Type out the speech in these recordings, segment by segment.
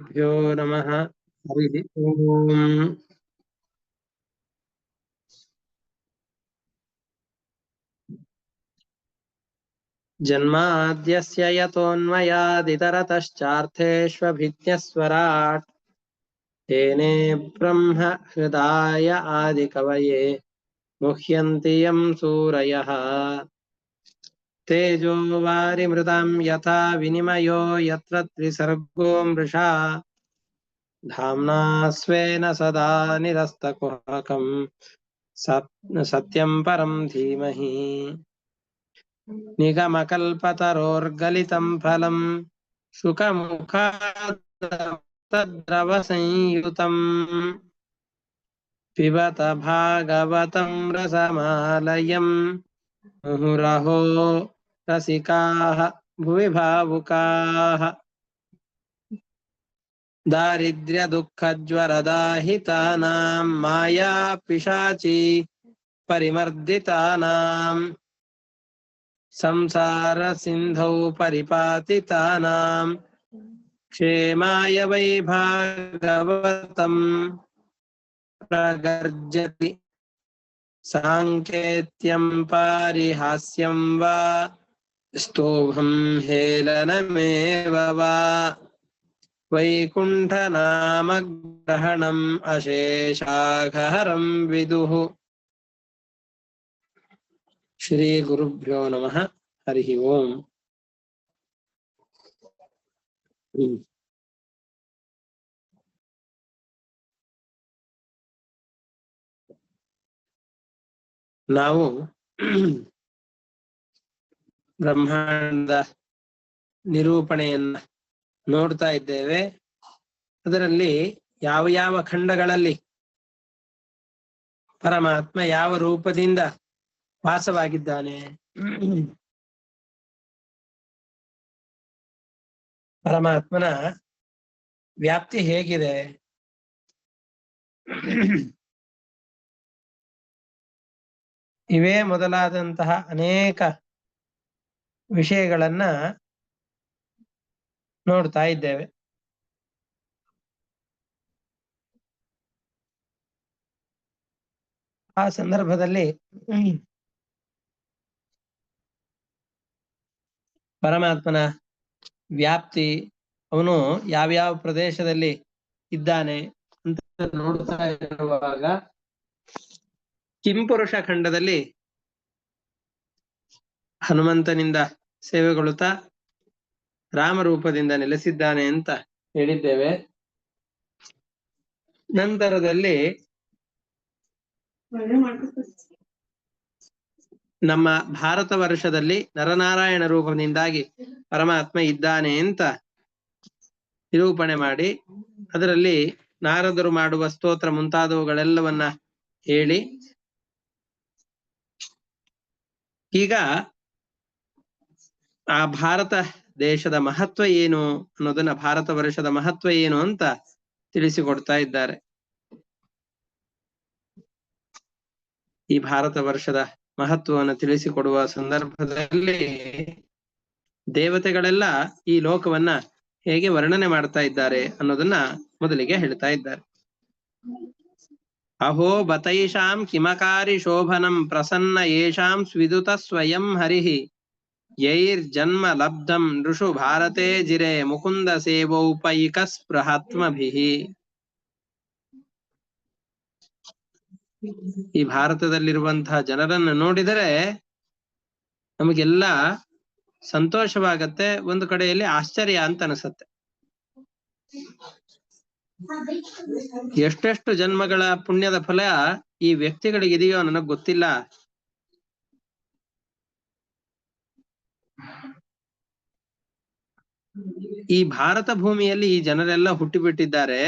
श्रीगुरुभ्यो नमः। हरिः ओम्। जन्माद्यस्य यतोऽन्वयादितरतश्चार्थेष्वभिज्ञस्वराट् तेने ब्रह्म हृदाय आदिकवये मुह्यन्ति यं सूरयः। तेजो वारिमृतां यथा विनिमयो यत्र त्रिसर्गो मृषा धाम्ना स्वेन सदा निरस्तकुहकम् सत्यं परं धीमहि। निगमकल्पतरोर्गलितं फलं शुकमुखादद्रवसंयुतम् पिबत भागवतं रसमालयम् मुहुरहो रसिकाः भुवि भावुकाः। दारिद्र्यदुःखज्वरदाहितानां मायापिशाची परिमर्दितानां संसारसिन्धौ परिपातितानां क्षेमाय वै भागवतं प्रगर्जति साङ्केत्यं पारिहास्यं वा स्तोभं हेलनमेव वा वैकुण्ठनामग्रहणम् अशेषाघहरं विदुः। श्रीगुरुभ्यो नमः। हरिः ओम्। ನಾವು ಬ್ರಹ್ಮಾಂಡದ ನಿರೂಪಣೆಯನ್ನ ನೋಡ್ತಾ ಇದ್ದೇವೆ. ಅದರಲ್ಲಿ ಯಾವ ಯಾವ ಖಂಡಗಳಲ್ಲಿ ಪರಮಾತ್ಮ ಯಾವ ರೂಪದಿಂದ ವಾಸವಾಗಿದ್ದಾನೆ, ಪರಮಾತ್ಮನ ವ್ಯಾಪ್ತಿ ಹೇಗಿದೆ, ಇವೇ ಮೊದಲಾದಂತಹ ಅನೇಕ ವಿಷಯಗಳನ್ನ ನೋಡ್ತಾ ಇದ್ದೇವೆ. ಆ ಸಂದರ್ಭದಲ್ಲಿ ಪರಮಾತ್ಮನ ವ್ಯಾಪ್ತಿ, ಅವನು ಯಾವ್ಯಾವ ಪ್ರದೇಶದಲ್ಲಿ ಇದ್ದಾನೆ ಅಂತ ನೋಡ್ತಾ ಇರುವಾಗ ಕಿಂಪುರುಷ ಖಂಡದಲ್ಲಿ ಹನುಮಂತನಿಂದ ಸೇವೆಗೊಳ್ಳುತ್ತಾ ರಾಮರೂಪದಿಂದ ನೆಲೆಸಿದ್ದಾನೆ ಅಂತ ಹೇಳಿದ್ದೇವೆ. ನಂತರದಲ್ಲಿ ನಮ್ಮ ಭಾರತ ವರ್ಷದಲ್ಲಿ ನರನಾರಾಯಣ ರೂಪದಿಂದಾಗಿ ಪರಮಾತ್ಮ ಇದ್ದಾನೆ ಅಂತ ನಿರೂಪಣೆ ಮಾಡಿ, ಅದರಲ್ಲಿ ನಾರದರು ಮಾಡುವ ಸ್ತೋತ್ರ ಮುಂತಾದವುಗಳೆಲ್ಲವನ್ನ ಹೇಳಿ, ಈಗ ಆ ಭಾರತ ದೇಶದ ಮಹತ್ವ ಏನು ಅನ್ನೋದನ್ನ, ಭಾರತ ವರ್ಷದ ಮಹತ್ವ ಏನು ಅಂತ ತಿಳಿಸಿಕೊಡ್ತಾ ಇದ್ದಾರೆ. ಈ ಭಾರತ ವರ್ಷದ ಮಹತ್ವವನ್ನು ತಿಳಿಸಿಕೊಡುವ ಸಂದರ್ಭದಲ್ಲಿ ದೇವತೆಗಳೆಲ್ಲ ಈ ಲೋಕವನ್ನ ಹೇಗೆ ವರ್ಣನೆ ಮಾಡ್ತಾ ಇದ್ದಾರೆ ಅನ್ನೋದನ್ನ ಮೊದಲಿಗೆ ಹೇಳ್ತಾ ಇದ್ದಾರೆ. ಅಹೋ ಬತೈಷಾಂ ಕಿಮಕಾರಿ ಶೋಭನಂ ಪ್ರಸನ್ನ ಯೇಷಾಂ ಸ್ವಿದುತ ಸ್ವಯಂ ಹರಿಃ ಯೈರ್ಜನ್ಮ ಲಬ್ಧಂ ನೃಷು ಭಾರತೆ ಜಿರೆ ಮುಕುಂದ ಸೇವೋಪೈಕ ಸ್ಪೃಹಾತ್ಮಭಿಃ. ಈ ಭಾರತದಲ್ಲಿರುವಂತಹ ಜನರನ್ನು ನೋಡಿದರೆ ನಮಗೆಲ್ಲ ಸಂತೋಷವಾಗತ್ತೆ, ಒಂದು ಕಡೆಯಲ್ಲಿ ಆಶ್ಚರ್ಯ ಅಂತ ಅನಿಸತ್ತೆ. ಎಷ್ಟೆಷ್ಟು ಜನ್ಮಗಳ ಪುಣ್ಯದ ಫಲ ಈ ವ್ಯಕ್ತಿಗಳಿಗಿದೆಯೋ ನನಗ್ ಗೊತ್ತಿಲ್ಲ. ಈ ಭಾರತ ಭೂಮಿಯಲ್ಲಿ ಈ ಜನರೆಲ್ಲ ಹುಟ್ಟಿಬಿಟ್ಟಿದ್ದಾರೆ.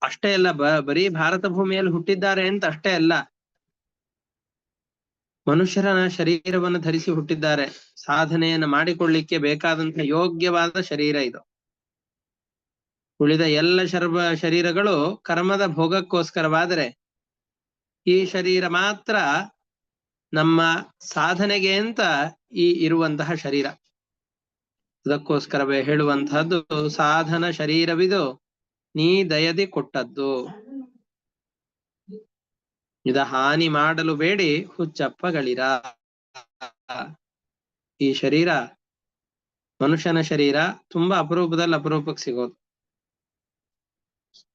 ಅಷ್ಟೇ ಅಲ್ಲ, ಬರೀ ಭಾರತ ಭೂಮಿಯಲ್ಲಿ ಹುಟ್ಟಿದ್ದಾರೆ ಅಂತ ಅಷ್ಟೇ ಅಲ್ಲ, ಮನುಷ್ಯರ ಶರೀರವನ್ನು ಧರಿಸಿ ಹುಟ್ಟಿದ್ದಾರೆ. ಸಾಧನೆಯನ್ನು ಮಾಡಿಕೊಳ್ಳಿಕ್ಕೆ ಬೇಕಾದಂತಹ ಯೋಗ್ಯವಾದ ಶರೀರ ಇದು. ಉಳಿದ ಎಲ್ಲ ಶರೀರಗಳು ಕರ್ಮದ ಭೋಗಕ್ಕೋಸ್ಕರವಾದರೆ, ಈ ಶರೀರ ಮಾತ್ರ ನಮ್ಮ ಸಾಧನೆಗೆ ಅಂತ ಇರುವಂತಹ ಶರೀರ. ಅದಕ್ಕೋಸ್ಕರವೇ ಹೇಳುವಂತಹದ್ದು ಸಾಧನ ಶರೀರವಿದು ನೀ ದಯದಿ ಕೊಟ್ಟದ್ದು, ಇದ ಹಾನಿ ಮಾಡಲು ಬೇಡಿ ಹುಚ್ಚಪ್ಪಗಳಿರ. ಈ ಶರೀರ ಮನುಷ್ಯನ ಶರೀರ ತುಂಬಾ ಅಪರೂಪಕ್ಕೆ ಸಿಗೋದು.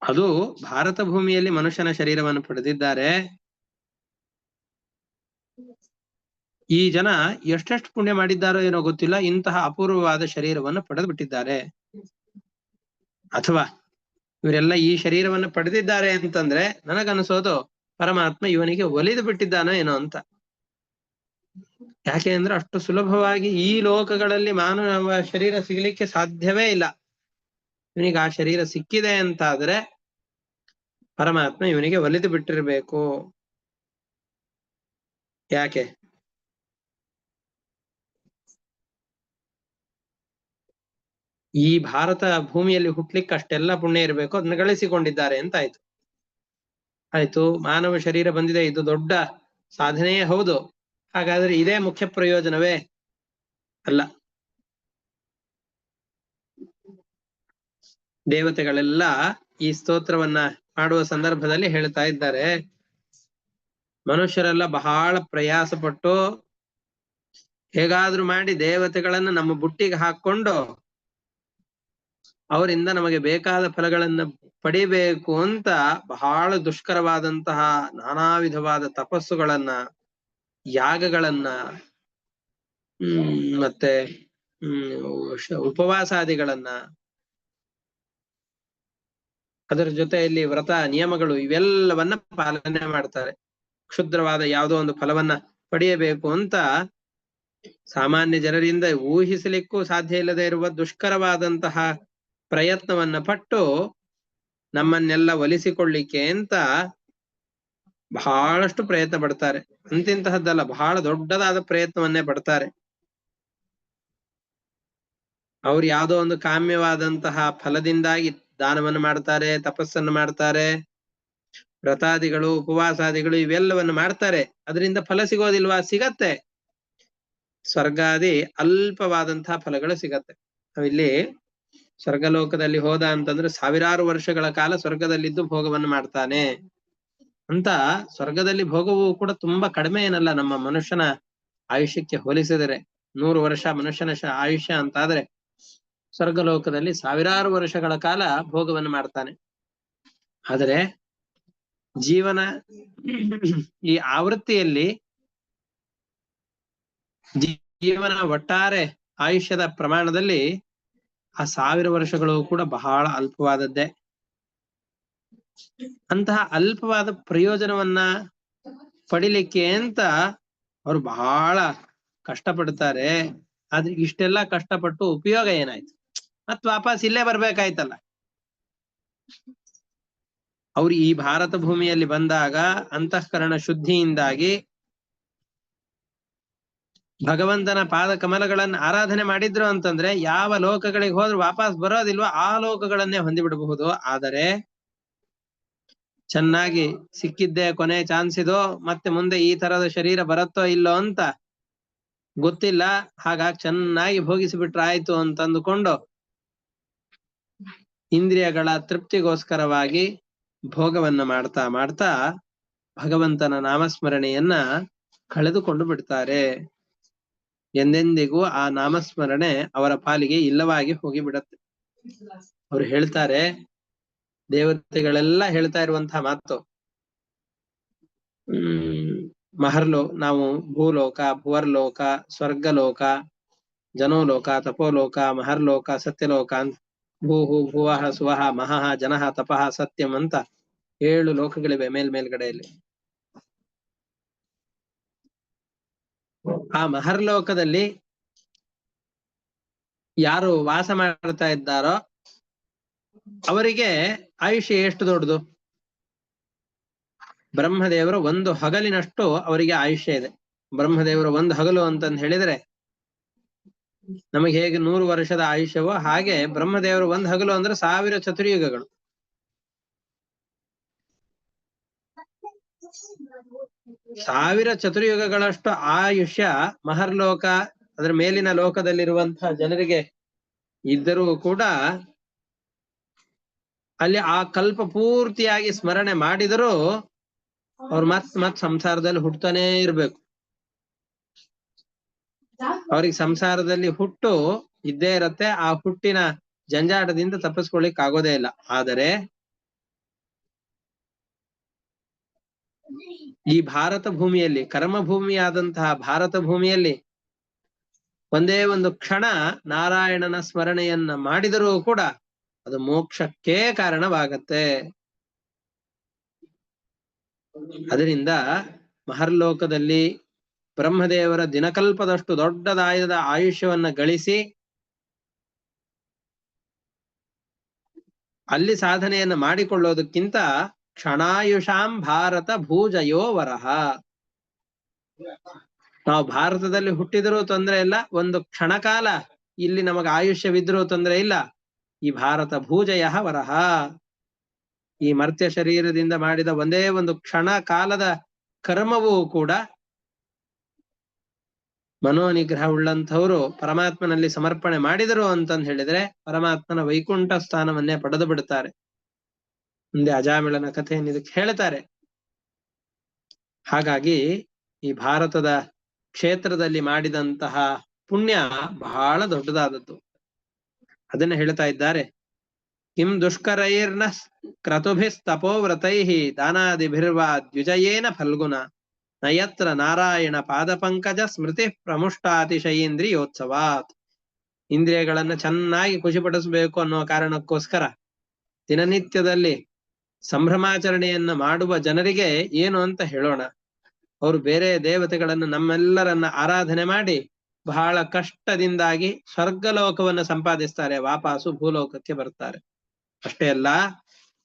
ಅದು ಭಾರತ ಭೂಮಿಯಲ್ಲಿ ಮನುಷ್ಯನ ಶರೀರವನ್ನು ಪಡೆದಿದ್ದಾರೆ. ಈ ಜನ ಎಷ್ಟೆಷ್ಟು ಪುಣ್ಯ ಮಾಡಿದ್ದಾರೋ ಏನೋ ಗೊತ್ತಿಲ್ಲ, ಇಂತಹ ಅಪೂರ್ವವಾದ ಶರೀರವನ್ನು ಪಡೆದು ಬಿಟ್ಟಿದ್ದಾರೆ. ಅಥವಾ ಇವರೆಲ್ಲ ಈ ಶರೀರವನ್ನು ಪಡೆದಿದ್ದಾರೆ ಅಂತಂದ್ರೆ ನನಗನ್ನಿಸೋದು ಪರಮಾತ್ಮ ಇವನಿಗೆ ಒಲಿದು ಬಿಟ್ಟಿದ್ದಾನೋ ಏನೋ ಅಂತ. ಯಾಕೆ ಅಂದ್ರೆ ಅಷ್ಟು ಸುಲಭವಾಗಿ ಈ ಲೋಕಗಳಲ್ಲಿ ಮಾನವ ಶರೀರ ಸಿಗ್ಲಿಕ್ಕೆ ಸಾಧ್ಯವೇ ಇಲ್ಲ. ಇವನಿಗೆ ಆ ಶರೀರ ಸಿಕ್ಕಿದೆ ಅಂತಾದ್ರೆ ಪರಮಾತ್ಮ ಇವನಿಗೆ ಒಲಿದು ಬಿಟ್ಟಿರ್ಬೇಕು. ಯಾಕೆ? ಈ ಭಾರತ ಭೂಮಿಯಲ್ಲಿ ಹುಟ್ಲಿಕ್ಕೆ ಅಷ್ಟೆಲ್ಲ ಪುಣ್ಯ ಇರಬೇಕು, ಅದನ್ನ ಗಳಿಸಿಕೊಂಡಿದ್ದಾರೆ ಅಂತ ಆಯ್ತು. ಮಾನವ ಶರೀರ ಬಂದಿದೆ, ಇದು ದೊಡ್ಡ ಸಾಧನೆಯೇ ಹೌದು. ಹಾಗಾದ್ರೆ ಇದೇ ಮುಖ್ಯ ಪ್ರಯೋಜನವೇ? ಅಲ್ಲ. ದೇವತೆಗಳೆಲ್ಲ ಈ ಸ್ತೋತ್ರವನ್ನ ಮಾಡುವ ಸಂದರ್ಭದಲ್ಲಿ ಹೇಳ್ತಾ ಇದ್ದಾರೆ, ಮನುಷ್ಯರೆಲ್ಲ ಬಹಳ ಪ್ರಯಾಸ ಪಟ್ಟು ಹೇಗಾದ್ರೂ ಮಾಡಿ ದೇವತೆಗಳನ್ನ ನಮ್ಮ ಬುಟ್ಟಿಗೆ ಹಾಕೊಂಡು ಅವರಿಂದ ನಮಗೆ ಬೇಕಾದ ಫಲಗಳನ್ನ ಪಡಿಬೇಕು ಅಂತ ಬಹಳ ದುಷ್ಕರವಾದಂತಹ ನಾನಾ ವಿಧವಾದ ತಪಸ್ಸುಗಳನ್ನ, ಯಾಗಗಳನ್ನ, ಮತ್ತೆ ಉಪವಾಸಾದಿಗಳನ್ನ, ಅದರ ಜೊತೆಯಲ್ಲಿ ವ್ರತ ನಿಯಮಗಳು ಇವೆಲ್ಲವನ್ನ ಪಾಲನೆ ಮಾಡ್ತಾರೆ. ಕ್ಷುದ್ರವಾದ ಯಾವುದೋ ಒಂದು ಫಲವನ್ನ ಪಡೆಯಬೇಕು ಅಂತ ಸಾಮಾನ್ಯ ಜನರಿಂದ ಊಹಿಸಲಿಕ್ಕೂ ಸಾಧ್ಯ ಇಲ್ಲದೆ ಇರುವ ದುಷ್ಕರವಾದಂತಹ ಪ್ರಯತ್ನವನ್ನ ಪಟ್ಟು ನಮ್ಮನ್ನೆಲ್ಲ ಒಲಿಸಿಕೊಳ್ಳಿಕ್ಕೆ ಅಂತ ಬಹಳಷ್ಟು ಪ್ರಯತ್ನ ಪಡ್ತಾರೆ. ಅಂತಿಂತಹದ್ದಲ್ಲ, ಬಹಳ ದೊಡ್ಡದಾದ ಪ್ರಯತ್ನವನ್ನೇ ಪಡ್ತಾರೆ. ಅವ್ರು ಯಾವುದೋ ಒಂದು ಕಾಮ್ಯವಾದಂತಹ ಫಲದಿಂದಾಗಿ ದಾನವನ್ನು ಮಾಡ್ತಾರೆ, ತಪಸ್ಸನ್ನು ಮಾಡ್ತಾರೆ, ವ್ರತಾದಿಗಳು, ಉಪವಾಸಾದಿಗಳು ಇವೆಲ್ಲವನ್ನು ಮಾಡ್ತಾರೆ. ಅದರಿಂದ ಫಲ ಸಿಗೋದಿಲ್ವಾ? ಸಿಗತ್ತೆ. ಸ್ವರ್ಗಾದಿ ಅಲ್ಪವಾದಂತಹ ಫಲಗಳು ಸಿಗತ್ತೆ. ನಾವಿಲ್ಲಿ ಸ್ವರ್ಗಲೋಕದಲ್ಲಿ ಹೋದ ಅಂತಂದ್ರೆ ಸಾವಿರಾರು ವರ್ಷಗಳ ಕಾಲ ಸ್ವರ್ಗದಲ್ಲಿದ್ದು ಭೋಗವನ್ನು ಮಾಡ್ತಾನೆ ಅಂತ. ಸ್ವರ್ಗದಲ್ಲಿ ಭೋಗವು ಕೂಡ ತುಂಬಾ ಕಡಿಮೆ ಏನಲ್ಲ ನಮ್ಮ ಮನುಷ್ಯನ ಆಯುಷ್ಯಕ್ಕೆ ಹೋಲಿಸಿದರೆ. 100 ವರ್ಷ ಮನುಷ್ಯನ ಆಯುಷ್ಯ ಅಂತಾದ್ರೆ ಸ್ವರ್ಗಲೋಕದಲ್ಲಿ ಸಾವಿರಾರು ವರ್ಷಗಳ ಕಾಲ ಭೋಗವನ್ನು ಮಾಡ್ತಾನೆ. ಆದರೆ ಜೀವನ ಈ ಆವೃತ್ತಿಯಲ್ಲಿ ಜೀವನ ಒಟ್ಟಾರೆ ಆಯುಷ್ಯದ ಪ್ರಮಾಣದಲ್ಲಿ ಆ 1000 ವರ್ಷಗಳು ಕೂಡ ಬಹಳ ಅಲ್ಪವಾದದ್ದೇ. ಅಂತಹ ಅಲ್ಪವಾದ ಪ್ರಯೋಜನವನ್ನ ಪಡಿಲಿಕ್ಕೆ ಅಂತ ಅವರು ಬಹಳ ಕಷ್ಟಪಡ್ತಾರೆ. ಆದ್ರೆ ಇಷ್ಟೆಲ್ಲ ಕಷ್ಟಪಟ್ಟು ಉಪಯೋಗ ಏನಾಯ್ತು? ಮತ್ ವಾಪಸ್ ಇಲ್ಲೇ ಬರ್ಬೇಕಾಯ್ತಲ್ಲ. ಅವ್ರು ಈ ಭಾರತ ಭೂಮಿಯಲ್ಲಿ ಬಂದಾಗ ಅಂತಃಕರಣ ಶುದ್ಧಿಯಿಂದಾಗಿ ಭಗವಂತನ ಪಾದ ಕಮಲಗಳನ್ನ ಆರಾಧನೆ ಮಾಡಿದ್ರು ಅಂತಂದ್ರೆ ಯಾವ ಲೋಕಗಳಿಗೆ ಹೋದ್ರು ವಾಪಸ್ ಬರೋದಿಲ್ವೋ ಆ ಲೋಕಗಳನ್ನೇ ಹೊಂದಿಬಿಡಬಹುದು. ಆದರೆ ಚೆನ್ನಾಗಿ ಸಿಕ್ಕಿದ್ದೆ ಕೊನೆ ಚಾನ್ಸ್ ಇದು, ಮತ್ತೆ ಮುಂದೆ ಈ ತರದ ಶರೀರ ಬರುತ್ತೋ ಇಲ್ಲೋ ಅಂತ ಗೊತ್ತಿಲ್ಲ, ಹಾಗಾಗಿ ಚೆನ್ನಾಗಿ ಭೋಗಿಸಿಬಿಟ್ರೆ ಆಯ್ತು ಅಂತಂದುಕೊಂಡು ಇಂದ್ರಿಯಗಳ ತೃಪ್ತಿಗೋಸ್ಕರವಾಗಿ ಭೋಗವನ್ನ ಮಾಡ್ತಾ ಮಾಡ್ತಾ ಭಗವಂತನ ನಾಮಸ್ಮರಣೆಯನ್ನ ಕಳೆದುಕೊಂಡು ಬಿಡ್ತಾರೆ. ಎಂದೆಂದಿಗೂ ಆ ನಾಮಸ್ಮರಣೆ ಅವರ ಪಾಲಿಗೆ ಇಲ್ಲವಾಗಿ ಹೋಗಿಬಿಡತ್ತೆ. ಅವ್ರು ಹೇಳ್ತಾರೆ, ದೇವತೆಗಳೆಲ್ಲ ಹೇಳ್ತಾ ಇರುವಂತಹ ಮಾತು, ನಾವು ಭೂಲೋಕ, ಭುವರ್ಲೋಕ, ಸ್ವರ್ಗಲೋಕ, ಜನೋಲೋಕ, ತಪೋಲೋಕ, ಮಹರ್ಲೋಕ, ಸತ್ಯಲೋಕ ಅಂತ ಭೂಹು ಭುವಃ ಸುವಃ ಮಹಃ ಜನಃ ತಪಃ ಸತ್ಯಂ ಅಂತ 7 ಲೋಕಗಳಿವೆ ಮೇಲ್ಗಡೆಯಲ್ಲಿ. ಆ ಮಹರ್ಲೋಕದಲ್ಲಿ ಯಾರು ವಾಸ ಮಾಡ್ತಾ ಇದ್ದಾರೋ ಅವರಿಗೆ ಆಯುಷ್ಯ ಎಷ್ಟು ದೊಡ್ಡದು? ಬ್ರಹ್ಮದೇವರು 1 ಹಗಲಿನಷ್ಟು ಅವರಿಗೆ ಆಯುಷ್ಯ ಇದೆ. ಬ್ರಹ್ಮದೇವರು 1 ಹಗಲು ಅಂತಂದು ಹೇಳಿದ್ರೆ ನಮಗೆ ಹೇಗೆ 100 ವರ್ಷದ ಆಯುಷ್ಯವೋ ಹಾಗೆ ಬ್ರಹ್ಮದೇವರು 1 ಹಗಲು ಅಂದ್ರೆ 1000 ಚತುರ್ಯುಗಗಳು. ಸಾವಿರ ಚತುರ್ಯುಗಗಳಷ್ಟು ಆಯುಷ್ಯ ಮಹರ್ಲೋಕ, ಅದರ ಮೇಲಿನ ಲೋಕದಲ್ಲಿರುವಂತಹ ಜನರಿಗೆ ಇದ್ದರೂ ಕೂಡ ಅಲ್ಲಿ ಆ ಕಲ್ಪ ಪೂರ್ತಿಯಾಗಿ ಸ್ಮರಣೆ ಮಾಡಿದರೂ ಅವ್ರು ಮತ್ ಸಂಸಾರದಲ್ಲಿ ಹುಟ್ಟತಾನೇ ಇರ್ಬೇಕು. ಅವ್ರಿಗೆ ಸಂಸಾರದಲ್ಲಿ ಹುಟ್ಟು ಇದ್ದೇ ಇರತ್ತೆ. ಆ ಹುಟ್ಟಿನ ಜಂಜಾಟದಿಂದ ತಪ್ಪಿಸ್ಕೊಳ್ಳಿಕ್ ಆಗೋದೇ ಇಲ್ಲ. ಆದರೆ ಈ ಭಾರತ ಭೂಮಿಯಲ್ಲಿ, ಕರ್ಮ ಭೂಮಿಯಾದಂತಹ ಭಾರತ ಭೂಮಿಯಲ್ಲಿ ಒಂದೇ ಒಂದು ಕ್ಷಣ ನಾರಾಯಣನ ಸ್ಮರಣೆಯನ್ನ ಮಾಡಿದರೂ ಕೂಡ ಅದು ಮೋಕ್ಷಕ್ಕೆ ಕಾರಣವಾಗತ್ತೆ. ಅದರಿಂದ ಮಹರ್ಲೋಕದಲ್ಲಿ ಬ್ರಹ್ಮದೇವರ ದಿನಕಲ್ಪದಷ್ಟು ದೊಡ್ಡದಾಯದ ಆಯುಷ್ಯವನ್ನ ಗಳಿಸಿ ಅಲ್ಲಿ ಸಾಧನೆಯನ್ನ ಮಾಡಿಕೊಳ್ಳೋದಕ್ಕಿಂತ ಕ್ಷಣಾಯುಷಾಂ ಭಾರತ ಭೂಜಯೋ ವರಹ. ನಾವು ಭಾರತದಲ್ಲಿ ಹುಟ್ಟಿದರೂ ತೊಂದರೆ ಇಲ್ಲ, ಒಂದು ಕ್ಷಣಕಾಲ ಇಲ್ಲಿ ನಮಗೆ ಆಯುಷ್ಯವಿದ್ರೂ ತೊಂದರೆ ಇಲ್ಲ. ಈ ಭಾರತ ಭೂಜಯ ವರಹ, ಈ ಮರ್ತ್ಯ ಶರೀರದಿಂದ ಮಾಡಿದ ಒಂದೇ ಒಂದು ಕ್ಷಣ ಕಾಲದ ಕರ್ಮವೂ ಕೂಡ ಮನೋನಿಗ್ರಹ ಉಳ್ಳಂಥವ್ರು ಪರಮಾತ್ಮನಲ್ಲಿ ಸಮರ್ಪಣೆ ಮಾಡಿದರು ಅಂತಂದು ಹೇಳಿದ್ರೆ ಪರಮಾತ್ಮನ ವೈಕುಂಠ ಸ್ಥಾನವನ್ನೇ ಪಡೆದು ಬಿಡುತ್ತಾರೆ. ಮುಂದೆ ಅಜಾಮಿಳನ ಕಥೆಯನ್ನು ಇದಕ್ಕೆ ಹೇಳ್ತಾರೆ. ಹಾಗಾಗಿ ಈ ಭಾರತದ ಕ್ಷೇತ್ರದಲ್ಲಿ ಮಾಡಿದಂತಹ ಪುಣ್ಯ ಬಹಳ ದೊಡ್ಡದಾದದ್ದು. ಅದನ್ನ ಹೇಳ್ತಾ ಇದ್ದಾರೆ. ಕಿಂ ದುಷ್ಕರೈರ್ನ ಕ್ರತುಭಿಸ್ತಪೋವ್ರತೈ ದಾನಾದಿಭಿರ್ವಾ ದ್ವಿಜಯೇನ ಫಲ್ಗುಣ ನಯತ್ರ ನಾರಾಯಣ ಪಾದಪಂಕಜ ಸ್ಮೃತಿ ಪ್ರಮುಷ್ಟಾತಿಶಯೇಂದ್ರಿಯೋತ್ಸವಾತ್. ಇಂದ್ರಿಯಗಳನ್ನ ಚೆನ್ನಾಗಿ ಖುಷಿಪಡಿಸಬೇಕು ಅನ್ನೋ ಕಾರಣಕ್ಕೋಸ್ಕರ ದಿನನಿತ್ಯದಲ್ಲಿ ಸಂಭ್ರಮಾಚರಣೆಯನ್ನ ಮಾಡುವ ಜನರಿಗೆ ಏನು ಅಂತ ಹೇಳೋಣ. ಅವರು ಬೇರೆ ದೇವತೆಗಳನ್ನು ನಮ್ಮೆಲ್ಲರನ್ನ ಆರಾಧನೆ ಮಾಡಿ ಬಹಳ ಕಷ್ಟದಿಂದಾಗಿ ಸ್ವರ್ಗಲೋಕವನ್ನು ಸಂಪಾದಿಸ್ತಾರೆ, ವಾಪಸ್ಸು ಭೂಲೋಕಕ್ಕೆ ಬರ್ತಾರೆ. ಅಷ್ಟೇ ಅಲ್ಲ,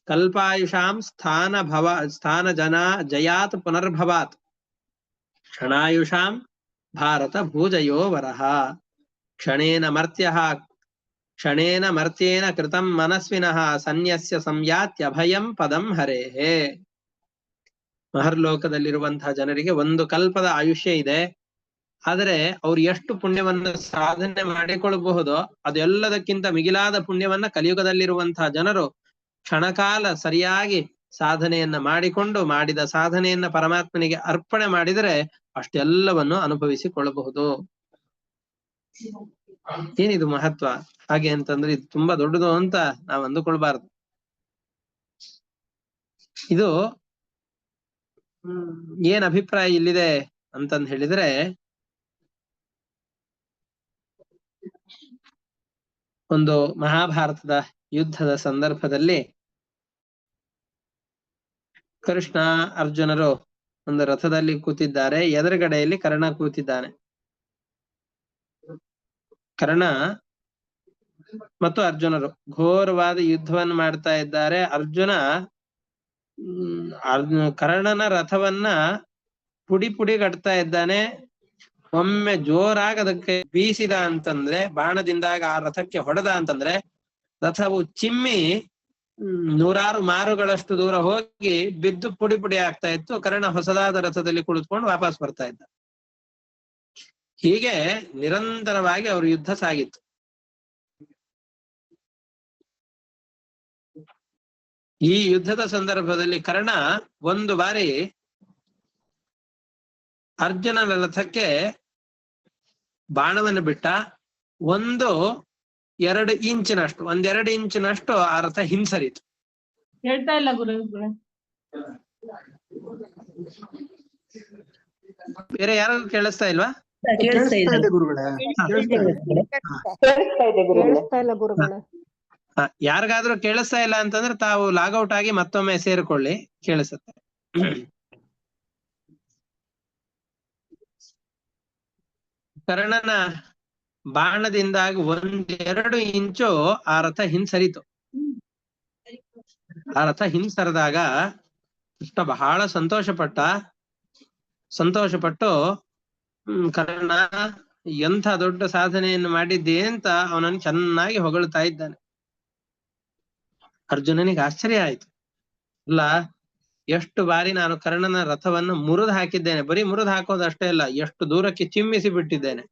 ಕಲ್ಪಾಯುಷಾಂ ಸ್ಥಾನ ಜಯಾತ್ ಪುನರ್ಭವಾತ್ ಕ್ಷಣಾಯುಷಾಂ ಭಾರತ ಭೂಜಯೋ ವರಹ ಕ್ಷಣೇನ ಮರ್ತ್ಯೇನ ಕೃತಂ ಮನಸ್ವಿನಃ ಸನ್ಯಸ್ಯ ಸಂಯಾತ್ಯಭಯಂ ಪದಂ ಹರೇಹೇ. ಮಹರ್ಲೋಕದಲ್ಲಿರುವಂತಹ ಜನರಿಗೆ ಒಂದು ಕಲ್ಪದ ಆಯುಷ್ಯ ಇದೆ. ಆದರೆ ಅವ್ರು ಎಷ್ಟು ಪುಣ್ಯವನ್ನ ಸಾಧನೆ ಮಾಡಿಕೊಳ್ಳಬಹುದೋ ಅದೆಲ್ಲದಕ್ಕಿಂತ ಮಿಗಿಲಾದ ಪುಣ್ಯವನ್ನ ಕಲಿಯುಗದಲ್ಲಿರುವಂತಹ ಜನರು ಕ್ಷಣಕಾಲ ಸರಿಯಾಗಿ ಸಾಧನೆಯನ್ನ ಮಾಡಿಕೊಂಡು ಮಾಡಿದ ಸಾಧನೆಯನ್ನ ಪರಮಾತ್ಮನಿಗೆ ಅರ್ಪಣೆ ಮಾಡಿದರೆ ಅಷ್ಟೆಲ್ಲವನ್ನು ಅನುಭವಿಸಿಕೊಳ್ಳಬಹುದು. ಏನಿದು ಮಹತ್ವ ಹಾಗೆ ಅಂತಂದ್ರೆ ಇದು ತುಂಬಾ ದೊಡ್ಡದು ಅಂತ ನಾವು ಅಂದುಕೊಳ್ಬಾರ್ದು. ಇದು ಏನ್ ಅಭಿಪ್ರಾಯ ಇಲ್ಲಿದೆ ಅಂತಂದ್ ಹೇಳಿದ್ರೆ, ಒಂದು ಮಹಾಭಾರತದ ಯುದ್ಧದ ಸಂದರ್ಭದಲ್ಲಿ ಕೃಷ್ಣ ಅರ್ಜುನರು ಒಂದು ರಥದಲ್ಲಿ ಕೂತಿದ್ದಾರೆ. ಎದುರುಗಡೆಯಲ್ಲಿ ಕರ್ಣ ಕೂತಿದ್ದಾನೆ. ಕರ್ಣ ಮತ್ತು ಅರ್ಜುನರು ಘೋರವಾದ ಯುದ್ಧವನ್ನು ಮಾಡ್ತಾ ಇದ್ದಾರೆ. ಅರ್ಜುನ ಕರ್ಣನ ರಥವನ್ನ ಪುಡಿ ಪುಡಿಗಟ್ತಾ ಇದ್ದಾನೆ. ಒಮ್ಮೆ ಜೋರಾಗಿ ಅದಕ್ಕೆ ಬೀಸಿದ ಅಂತಂದ್ರೆ, ಬಾಣದಿಂದಾಗ ಆ ರಥಕ್ಕೆ ಹೊಡೆದ ಅಂತಂದ್ರೆ ರಥವು ಚಿಮ್ಮಿ ನೂರಾರು ಮಾರುಗಳಷ್ಟು ದೂರ ಹೋಗಿ ಬಿದ್ದು ಪುಡಿ ಪುಡಿ ಆಗ್ತಾ ಇತ್ತು. ಕರ್ಣ ಹೊಸದಾದ ರಥದಲ್ಲಿ ಕುಳಿತುಕೊಂಡು ವಾಪಸ್ ಬರ್ತಾ ಇದ್ದ. ಹೀಗೆ ನಿರಂತರವಾಗಿ ಅವ್ರ ಯುದ್ಧ ಸಾಗಿತ್ತು. ಈ ಯುದ್ಧದ ಸಂದರ್ಭದಲ್ಲಿ ಕರ್ಣ ಒಂದು ಬಾರಿ ಅರ್ಜುನನ ರಥಕ್ಕೆ ಬಾಣವನ್ನು ಬಿಟ್ಟ. ಒಂದೆರಡು ಇಂಚಿನಷ್ಟು ಆ ರಥ ಹಿಂಸರಿತು. ಹೇಳ್ತಾ ಇಲ್ಲ ಗುರು. ಬೇರೆ ಯಾರು ಕೇಳಿಸ್ತಾ ಇಲ್ವಾ? ಯಾರಿಗಾದ್ರೂ ಕೇಳಿಸ್ತಾ ಇಲ್ಲ ಅಂತಂದ್ರೆ ತಾವು ಲಾಗೌಟ್ ಆಗಿ ಮತ್ತೊಮ್ಮೆ ಸೇರಿಕೊಳ್ಳಿ, ಕೇಳಿಸುತ್ತೆ. ಕರ್ಣನ ಬಾಣದಿಂದಾಗಿ 1-2 ಇಂಚು ಆ ರಥ ಹಿಂಸರಿತು. ಆ ರಥ ಹಿಂಸರಿದಾಗ ಕೃಷ್ಣ ಬಹಳ ಸಂತೋಷಪಟ್ಟು ಕರ್ಣ ಎಂಥ ದೊಡ್ಡ ಸಾಧನೆಯನ್ನು ಮಾಡಿದ್ದೆ ಅಂತ ಅವನನ್ನು ಚೆನ್ನಾಗಿ ಹೊಗಳ್ತಾ ಇದ್ದಾನೆ. ಅರ್ಜುನನಿಗೆ ಆಶ್ಚರ್ಯ ಆಯ್ತು. ಅಲ್ಲ, ಎಷ್ಟು ಬಾರಿ ನಾನು ಕರ್ಣನ ರಥವನ್ನು ಮುರಿದು ಹಾಕಿದ್ದೇನೆ. ಬರೀ ಮುರಿದು ಹಾಕೋದಷ್ಟೇ ಅಲ್ಲ, ಎಷ್ಟು ದೂರಕ್ಕೆ ಚಿಮ್ಮಿಸಿ ಬಿಟ್ಟಿದ್ದೇನೆ.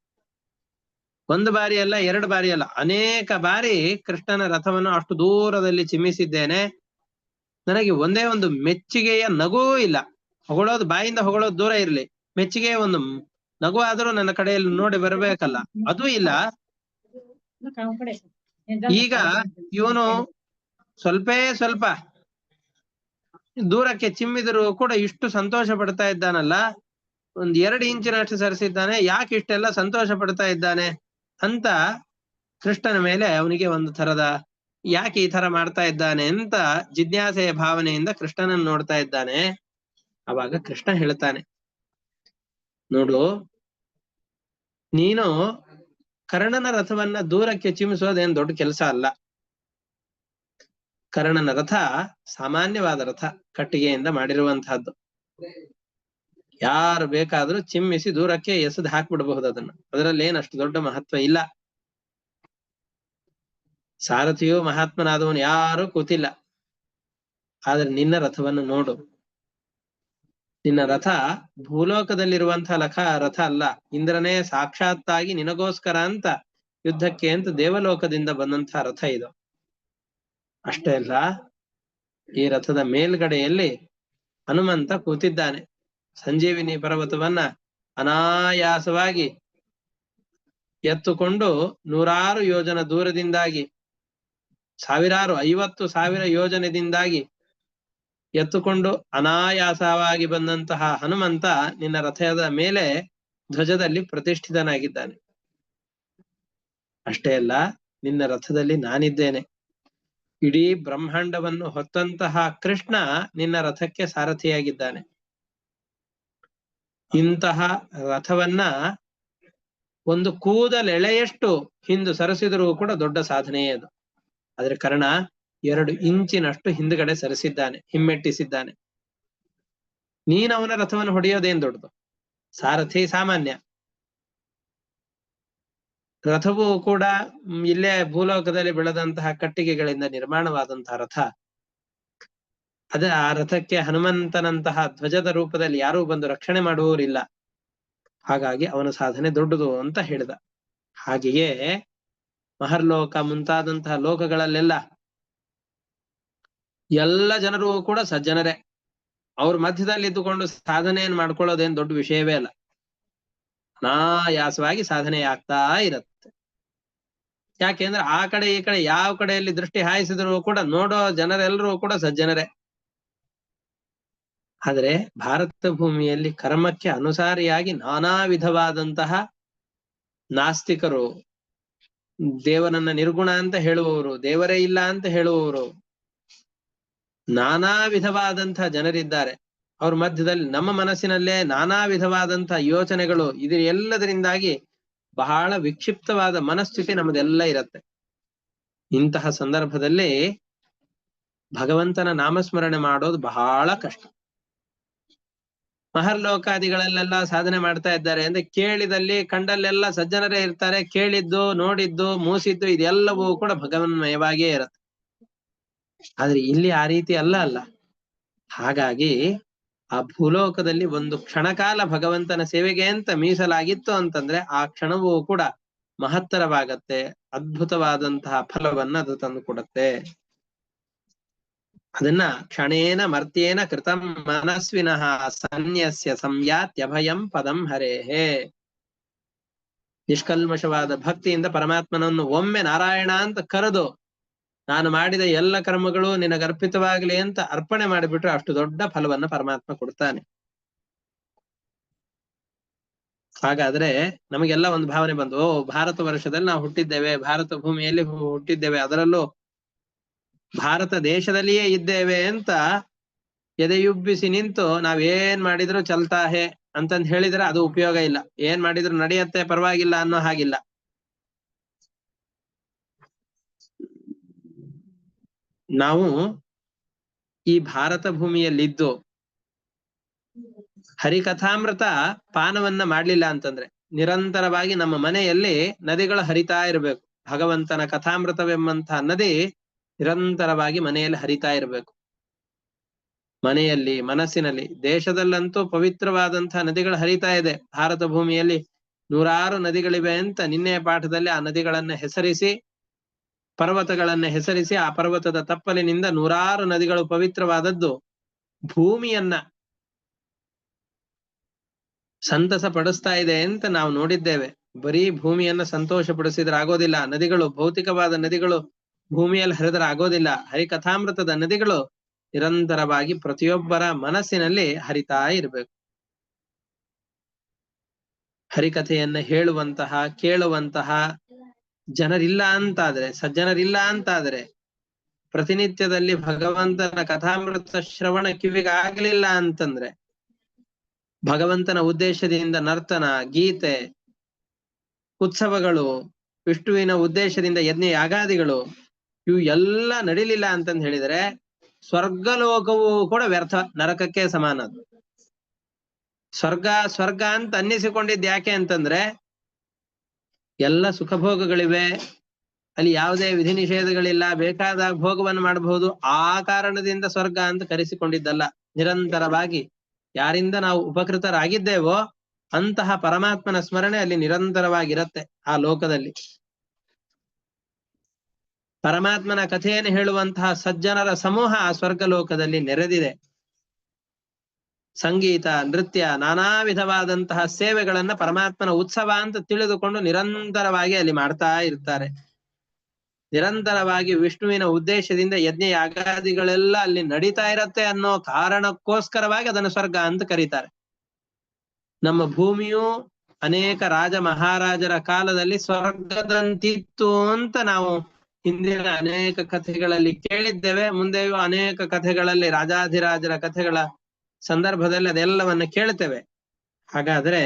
ಒಂದು ಬಾರಿ ಅಲ್ಲ, ಎರಡು ಬಾರಿ ಅಲ್ಲ, ಅನೇಕ ಬಾರಿ ಕೃಷ್ಣನ ರಥವನ್ನು ಅಷ್ಟು ದೂರದಲ್ಲಿ ಚಿಮ್ಮಿಸಿದ್ದೇನೆ. ನನಗೆ ಒಂದೇ ಒಂದು ಮೆಚ್ಚುಗೆಯ ನಗೂ ಇಲ್ಲ. ಹೊಗಳೋದು ಬಾಯಿಂದ ಹೊಗಳೋದು ದೂರ ಇರ್ಲಿ, ಮೆಚ್ಚುಗೆಯ ಒಂದು ನಗು ಆದ್ರೂ ನನ್ನ ಕಡೆಯಲ್ಲಿ ನೋಡಿ ಬರಬೇಕಲ್ಲ, ಅದೂ ಇಲ್ಲ. ಈಗ ಇವನು ಸ್ವಲ್ಪ ದೂರಕ್ಕೆ ಚಿಮ್ಮಿದರೂ ಕೂಡ ಇಷ್ಟು ಸಂತೋಷ ಪಡ್ತಾ ಇದ್ದಾನಲ್ಲ, 1-2 ಇಂಚಿನಷ್ಟು ಸರಿಸಿದ್ದಾನೆ, ಯಾಕೆ ಇಷ್ಟೆಲ್ಲ ಸಂತೋಷ ಪಡ್ತಾ ಇದ್ದಾನೆ ಅಂತ ಕೃಷ್ಣನ ಮೇಲೆ ಅವನಿಗೆ ಒಂದು ಥರದ ಯಾಕೆ ಈ ತರ ಮಾಡ್ತಾ ಇದ್ದಾನೆ ಅಂತ ಜಿಜ್ಞಾಸೆಯ ಭಾವನೆಯಿಂದ ಕೃಷ್ಣನನ್ನು ನೋಡ್ತಾ ಇದ್ದಾನೆ. ಅವಾಗ ಕೃಷ್ಣ ಹೇಳ್ತಾನೆ, ನೋಡು, ನೀನು ಕರ್ಣನ ರಥವನ್ನ ದೂರಕ್ಕೆ ಚಿಮ್ಮಿಸೋದೇನ್ ದೊಡ್ಡ ಕೆಲಸ ಅಲ್ಲ. ಕರ್ಣನ ರಥ ಸಾಮಾನ್ಯವಾದ ರಥ, ಕಟ್ಟಿಗೆಯಿಂದ ಮಾಡಿರುವಂತಹದ್ದು. ಯಾರು ಬೇಕಾದ್ರೂ ಚಿಮ್ಮಿಸಿ ದೂರಕ್ಕೆ ಎಸೆದು ಹಾಕ್ಬಿಡಬಹುದು ಅದನ್ನ, ಅದರಲ್ಲಿ ಏನಷ್ಟು ದೊಡ್ಡ ಮಹತ್ವ ಇಲ್ಲ. ಸಾರಥಿಯು ಮಹಾತ್ಮನಾದವನು ಯಾರು ಕೂತಿಲ್ಲ. ಆದ್ರೆ ನಿನ್ನ ರಥವನ್ನು ನೋಡು, ನಿನ್ನ ರಥ ಭೂಲೋಕದಲ್ಲಿರುವಂತಹ ರಥ ಅಲ್ಲ, ಇಂದ್ರನೇ ಸಾಕ್ಷಾತ್ತಾಗಿ ನಿನಗೋಸ್ಕರ ಅಂತ ಯುದ್ಧಕ್ಕೆ ಅಂತ ದೇವಲೋಕದಿಂದ ಬಂದಂತಹ ರಥ ಇದು. ಅಷ್ಟೇ ಅಲ್ಲ, ಈ ರಥದ ಮೇಲ್ಗಡೆಯಲ್ಲಿ ಹನುಮಂತ ಕೂತಿದ್ದಾನೆ. ಸಂಜೀವಿನಿ ಪರ್ವತವನ್ನ ಅನಾಯಾಸವಾಗಿ ಎತ್ತುಕೊಂಡು 100 ಯೋಜನ ದೂರದಿಂದಾಗಿ 50,000 ಯೋಜನೆದಿಂದಾಗಿ ಎತ್ತುಕೊಂಡು ಅನಾಯಾಸವಾಗಿ ಬಂದಂತಹ ಹನುಮಂತ ನಿನ್ನ ರಥದ ಮೇಲೆ ಧ್ವಜದಲ್ಲಿ ಪ್ರತಿಷ್ಠಿತನಾಗಿದ್ದಾನೆ. ಅಷ್ಟೇ ಅಲ್ಲ, ನಿನ್ನ ರಥದಲ್ಲಿ ನಾನಿದ್ದೇನೆ. ಇಡೀ ಬ್ರಹ್ಮಾಂಡವನ್ನು ಹೊತ್ತಂತಹ ಕೃಷ್ಣ ನಿನ್ನ ರಥಕ್ಕೆ ಸಾರಥಿಯಾಗಿದ್ದಾನೆ. ಇಂತಹ ರಥವನ್ನ ಒಂದು ಕೂದಲೆಳೆಯಷ್ಟು ಹಿಂದು ಸರಿಸಿದರೂ ಕೂಡ ದೊಡ್ಡ ಸಾಧನೆಯೇ ಅದು. ಆದ್ರೆ ಕರ್ಣ 2 ಇಂಚಿನಷ್ಟು ಹಿಂದ್ಗಡೆ ಸರಿಸಿದ್ದಾನೆ, ಹಿಮ್ಮೆಟ್ಟಿಸಿದ್ದಾನೆ. ನೀನು ಅವನ ರಥವನ್ನು ಹೊಡೆಯೋದೇನ್ ದೊಡ್ಡದು? ಸಾರಥಿ ಸಾಮಾನ್ಯ, ರಥವೂ ಕೂಡ ಇಲ್ಲೇ ಭೂಲೋಕದಲ್ಲಿ ಬೆಳೆದಂತಹ ಕಟ್ಟಿಗೆಗಳಿಂದ ನಿರ್ಮಾಣವಾದಂತಹ ರಥ. ಆ ರಥಕ್ಕೆ ಹನುಮಂತನಂತಹ ಧ್ವಜದ ರೂಪದಲ್ಲಿ ಯಾರೂ ಬಂದು ರಕ್ಷಣೆ ಮಾಡುವವರಿಲ್ಲ. ಹಾಗಾಗಿ ಅವನ ಸಾಧನೆ ದೊಡ್ಡದು ಅಂತ ಹೇಳಿದ. ಹಾಗೆಯೇ ಮಹರ್ಲೋಕ ಮುಂತಾದಂತಹ ಲೋಕಗಳಲ್ಲೆಲ್ಲ ಎಲ್ಲ ಜನರು ಕೂಡ ಸಜ್ಜನರೇ. ಅವ್ರ ಮಧ್ಯದಲ್ಲಿ ಇದ್ದುಕೊಂಡು ಸಾಧನೆಯನ್ನು ಮಾಡ್ಕೊಳ್ಳೋದೇನು ದೊಡ್ಡ ವಿಷಯವೇ ಅಲ್ಲ. ಅನಾಯಾಸವಾಗಿ ಸಾಧನೆ ಆಗ್ತಾ ಇರತ್ತೆ. ಯಾಕೆಂದ್ರೆ ಆ ಕಡೆ ಈ ಕಡೆ ಯಾವ ಕಡೆಯಲ್ಲಿ ದೃಷ್ಟಿ ಹಾಯಿಸಿದ್ರು ಕೂಡ ನೋಡೋ ಜನರೆಲ್ಲರೂ ಕೂಡ ಸಜ್ಜನರೇ. ಆದರೆ ಭಾರತ ಭೂಮಿಯಲ್ಲಿ ಕರ್ಮಕ್ಕೆ ಅನುಸಾರಿಯಾಗಿ ನಾನಾ ವಿಧವಾದಂತಹ ನಾಸ್ತಿಕರು, ದೇವರನ್ನ ನಿರ್ಗುಣ ಅಂತ ಹೇಳುವವರು, ದೇವರೇ ಇಲ್ಲ ಅಂತ ಹೇಳುವವರು, ನಾನಾ ವಿಧವಾದಂತಹ ಜನರಿದ್ದಾರೆ. ಅವ್ರ ಮಧ್ಯದಲ್ಲಿ ನಮ್ಮ ಮನಸ್ಸಿನಲ್ಲೇ ನಾನಾ ವಿಧವಾದಂತಹ ಯೋಚನೆಗಳು, ಇದು ಎಲ್ಲದರಿಂದಾಗಿ ಬಹಳ ವಿಕ್ಷಿಪ್ತವಾದ ಮನಸ್ಥಿತಿ ನಮ್ಮದೆಲ್ಲ ಇರತ್ತೆ. ಇಂತಹ ಸಂದರ್ಭದಲ್ಲಿ ಭಗವಂತನ ನಾಮಸ್ಮರಣೆ ಮಾಡೋದು ಬಹಳ ಕಷ್ಟ. ಮಹರ್ಲೋಕಾದಿಗಳಲ್ಲೆಲ್ಲ ಸಾಧನೆ ಮಾಡ್ತಾ ಇದ್ದಾರೆ ಅಂದ್ರೆ ಕೇಳಿದಲ್ಲಿ ಕಂಡಲ್ಲೆಲ್ಲ ಸಜ್ಜನರೇ ಇರ್ತಾರೆ. ಕೇಳಿದ್ದು, ನೋಡಿದ್ದು, ಮೂಸಿದ್ದು ಇದೆಲ್ಲವೂ ಕೂಡ ಭಗವನ್ಮಯವಾಗಿಯೇ ಇರತ್ತೆ. ಆದ್ರೆ ಇಲ್ಲಿ ಆ ರೀತಿ ಅಲ್ಲ. ಹಾಗಾಗಿ ಆ ಭೂಲೋಕದಲ್ಲಿ ಒಂದು ಕ್ಷಣಕಾಲ ಭಗವಂತನ ಸೇವೆಗೆ ಅಂತ ಮೀಸಲಾಗಿತ್ತು ಅಂತಂದ್ರೆ ಆ ಕ್ಷಣವೂ ಕೂಡ ಮಹತ್ತರವಾಗತ್ತೆ, ಅದ್ಭುತವಾದಂತಹ ಫಲವನ್ನ ಅದು ತಂದು ಕೊಡುತ್ತೆ. ಅದನ್ನ ಕ್ಷಣೇನ ಮರ್ತ್ಯೇನ ಕೃತಂ ಮನಸ್ವಿನಃ ಸನ್ಯಸ್ಯ ಸಂಯಾತ್ಯಭಯಂ ಪದಂ ಹರೇಹೇ. ನಿಷ್ಕಲ್ಮಶವಾದ ಭಕ್ತಿಯಿಂದ ಪರಮಾತ್ಮನನ್ನು ಒಮ್ಮೆ ನಾರಾಯಣ ಅಂತ ಕರೆದು ನಾನು ಮಾಡಿದ ಎಲ್ಲ ಕರ್ಮಗಳು ನಿನಗರ್ಪಿತವಾಗಲಿ ಅಂತ ಅರ್ಪಣೆ ಮಾಡಿಬಿಟ್ರೆ ಅಷ್ಟು ದೊಡ್ಡ ಫಲವನ್ನ ಪರಮಾತ್ಮ ಕೊಡ್ತಾನೆ. ಹಾಗಾದ್ರೆ ನಮಗೆಲ್ಲ ಒಂದು ಭಾವನೆ ಬಂದು, ಭಾರತ ವರ್ಷದಲ್ಲಿ ನಾವು ಹುಟ್ಟಿದ್ದೇವೆ, ಭಾರತ ಭೂಮಿಯಲ್ಲಿ ಹುಟ್ಟಿದ್ದೇವೆ, ಅದರಲ್ಲೂ ಭಾರತ ದೇಶದಲ್ಲಿಯೇ ಇದ್ದೇವೆ ಅಂತ ಎದೆಯುಬ್ಬಿಸಿ ನಿಂತು ನಾವೇನ್ ಮಾಡಿದ್ರು ಚಲ್ತಾ ಹೇ ಅಂತಂದ್ ಹೇಳಿದ್ರೆ ಅದು ಉಪಯೋಗ ಇಲ್ಲ. ಏನ್ ಮಾಡಿದ್ರು ನಡೆಯತ್ತೆ, ಪರವಾಗಿಲ್ಲ ಅನ್ನೋ ಹಾಗಿಲ್ಲ. ನಾವು ಈ ಭಾರತ ಭೂಮಿಯಲ್ಲಿದ್ದು ಹರಿಕಥಾಮೃತ ಪಾನವನ್ನ ಮಾಡ್ಲಿಲ್ಲ ಅಂತಂದ್ರೆ, ನಿರಂತರವಾಗಿ ನಮ್ಮ ಮನೆಯಲ್ಲಿ ನದಿಗಳು ಹರಿತಾ ಇರಬೇಕು. ಭಗವಂತನ ಕಥಾಮೃತವೆಂಬಂತಹ ನದಿ ನಿರಂತರವಾಗಿ ಮನೆಯಲ್ಲಿ ಹರಿತಾ ಇರಬೇಕು. ಮನೆಯಲ್ಲಿ, ಮನಸ್ಸಿನಲ್ಲಿ, ದೇಶದಲ್ಲಂತೂ ಪವಿತ್ರವಾದಂತಹ ನದಿಗಳು ಹರಿತಾ ಇದೆ. ಭಾರತ ಭೂಮಿಯಲ್ಲಿ ನೂರಾರು ನದಿಗಳಿವೆ ಅಂತ ನಿನ್ನೆಯ ಪಾಠದಲ್ಲಿ ಆ ನದಿಗಳನ್ನ ಹೆಸರಿಸಿ, ಪರ್ವತಗಳನ್ನ ಹೆಸರಿಸಿ, ಆ ಪರ್ವತದ ತಪ್ಪಲಿನಿಂದ ನೂರಾರು ನದಿಗಳು ಪವಿತ್ರವಾದದ್ದು ಭೂಮಿಯನ್ನ ಸಂತಸ ಪಡಿಸ್ತಾ ಇದೆ ಅಂತ ನಾವು ನೋಡಿದ್ದೇವೆ. ಬರೀ ಭೂಮಿಯನ್ನ ಸಂತೋಷ ಪಡಿಸಿದ್ರೆ ಆಗೋದಿಲ್ಲ. ನದಿಗಳು, ಭೌತಿಕವಾದ ನದಿಗಳು ಭೂಮಿಯಲ್ಲಿ ಹರಿದ್ರೆ ಆಗೋದಿಲ್ಲ. ಹರಿಕಥಾಮೃತದ ನದಿಗಳು ನಿರಂತರವಾಗಿ ಪ್ರತಿಯೊಬ್ಬರ ಮನಸ್ಸಿನಲ್ಲಿ ಹರಿತಾ ಇರಬೇಕು. ಹರಿಕಥೆಯನ್ನ ಹೇಳುವಂತಹ, ಕೇಳುವಂತಹ ಜನರಿಲ್ಲ ಅಂತಾದ್ರೆ, ಸಜ್ಜನರಿಲ್ಲ ಅಂತಾದ್ರೆ, ಪ್ರತಿನಿತ್ಯದಲ್ಲಿ ಭಗವಂತನ ಕಥಾಮೃತ ಶ್ರವಣ ಕಿವಿಗಾಗಲಿಲ್ಲ ಅಂತಂದ್ರೆ, ಭಗವಂತನ ಉದ್ದೇಶದಿಂದ ನರ್ತನ, ಗೀತೆ, ಉತ್ಸವಗಳು, ವಿಷ್ಣುವಿನ ಉದ್ದೇಶದಿಂದ ಯಜ್ಞ ಯಾಗಾದಿಗಳು ಇವು ಎಲ್ಲ ನಡಿಲಿಲ್ಲ ಅಂತಂದ್ ಹೇಳಿದ್ರೆ ಸ್ವರ್ಗಲೋಕವು ಕೂಡ ವ್ಯರ್ಥ, ನರಕಕ್ಕೆ ಸಮಾನ. ಸ್ವರ್ಗ ಸ್ವರ್ಗ ಅಂತ ಅನ್ನಿಸಿಕೊಂಡಿದ್ ಯಾಕೆ ಅಂತಂದ್ರೆ ಎಲ್ಲ ಸುಖಭೋಗಗಳಿವೆ, ಅಲ್ಲಿ ಯಾವುದೇ ವಿಧಿ ನಿಷೇಧಗಳಿಲ್ಲ, ಬೇಕಾದಾಗ ಭೋಗವನ್ನು ಮಾಡಬಹುದು, ಆ ಕಾರಣದಿಂದ ಸ್ವರ್ಗ ಅಂತ ಕರೆಸಿಕೊಂಡಿದ್ದಲ್ಲ. ನಿರಂತರವಾಗಿ ಯಾರಿಂದ ನಾವು ಉಪಕೃತರಾಗಿದ್ದೇವೋ ಅಂತಹ ಪರಮಾತ್ಮನ ಸ್ಮರಣೆ ಅಲ್ಲಿ ನಿರಂತರವಾಗಿರತ್ತೆ. ಆ ಲೋಕದಲ್ಲಿ ಪರಮಾತ್ಮನ ಕಥೆಯನ್ನು ಹೇಳುವಂತಹ ಸಜ್ಜನರ ಸಮೂಹ ಆ ಸ್ವರ್ಗ ಲೋಕದಲ್ಲಿ ನೆರೆದಿದೆ. ಸಂಗೀತ, ನೃತ್ಯ, ನಾನಾ ವಿಧವಾದಂತಹ ಸೇವೆಗಳನ್ನ ಪರಮಾತ್ಮನ ಉತ್ಸವ ಅಂತ ತಿಳಿದುಕೊಂಡು ನಿರಂತರವಾಗಿ ಅಲ್ಲಿ ಮಾಡ್ತಾ ಇರ್ತಾರೆ. ನಿರಂತರವಾಗಿ ವಿಷ್ಣುವಿನ ಉದ್ದೇಶದಿಂದ ಯಜ್ಞ ಯಾಗಾದಿಗಳೆಲ್ಲ ಅಲ್ಲಿ ನಡೀತಾ ಇರತ್ತೆ ಅನ್ನೋ ಕಾರಣಕ್ಕೋಸ್ಕರವಾಗಿ ಅದನ್ನು ಸ್ವರ್ಗ ಅಂತ ಕರೀತಾರೆ. ನಮ್ಮ ಭೂಮಿಯು ಅನೇಕ ರಾಜ ಮಹಾರಾಜರ ಕಾಲದಲ್ಲಿ ಸ್ವರ್ಗದಂತಿತ್ತು ಅಂತ ನಾವು ಹಿಂದಿನ ಅನೇಕ ಕಥೆಗಳಲ್ಲಿ ಕೇಳಿದ್ದೇವೆ. ಮುಂದೆಯೂ ಅನೇಕ ಕಥೆಗಳಲ್ಲಿ ರಾಜಾಧಿರಾಜರ ಕಥೆಗಳ ಸಂದರ್ಭದಲ್ಲಿ ಅದೆಲ್ಲವನ್ನ ಕೇಳ್ತೇವೆ. ಹಾಗಾದ್ರೆ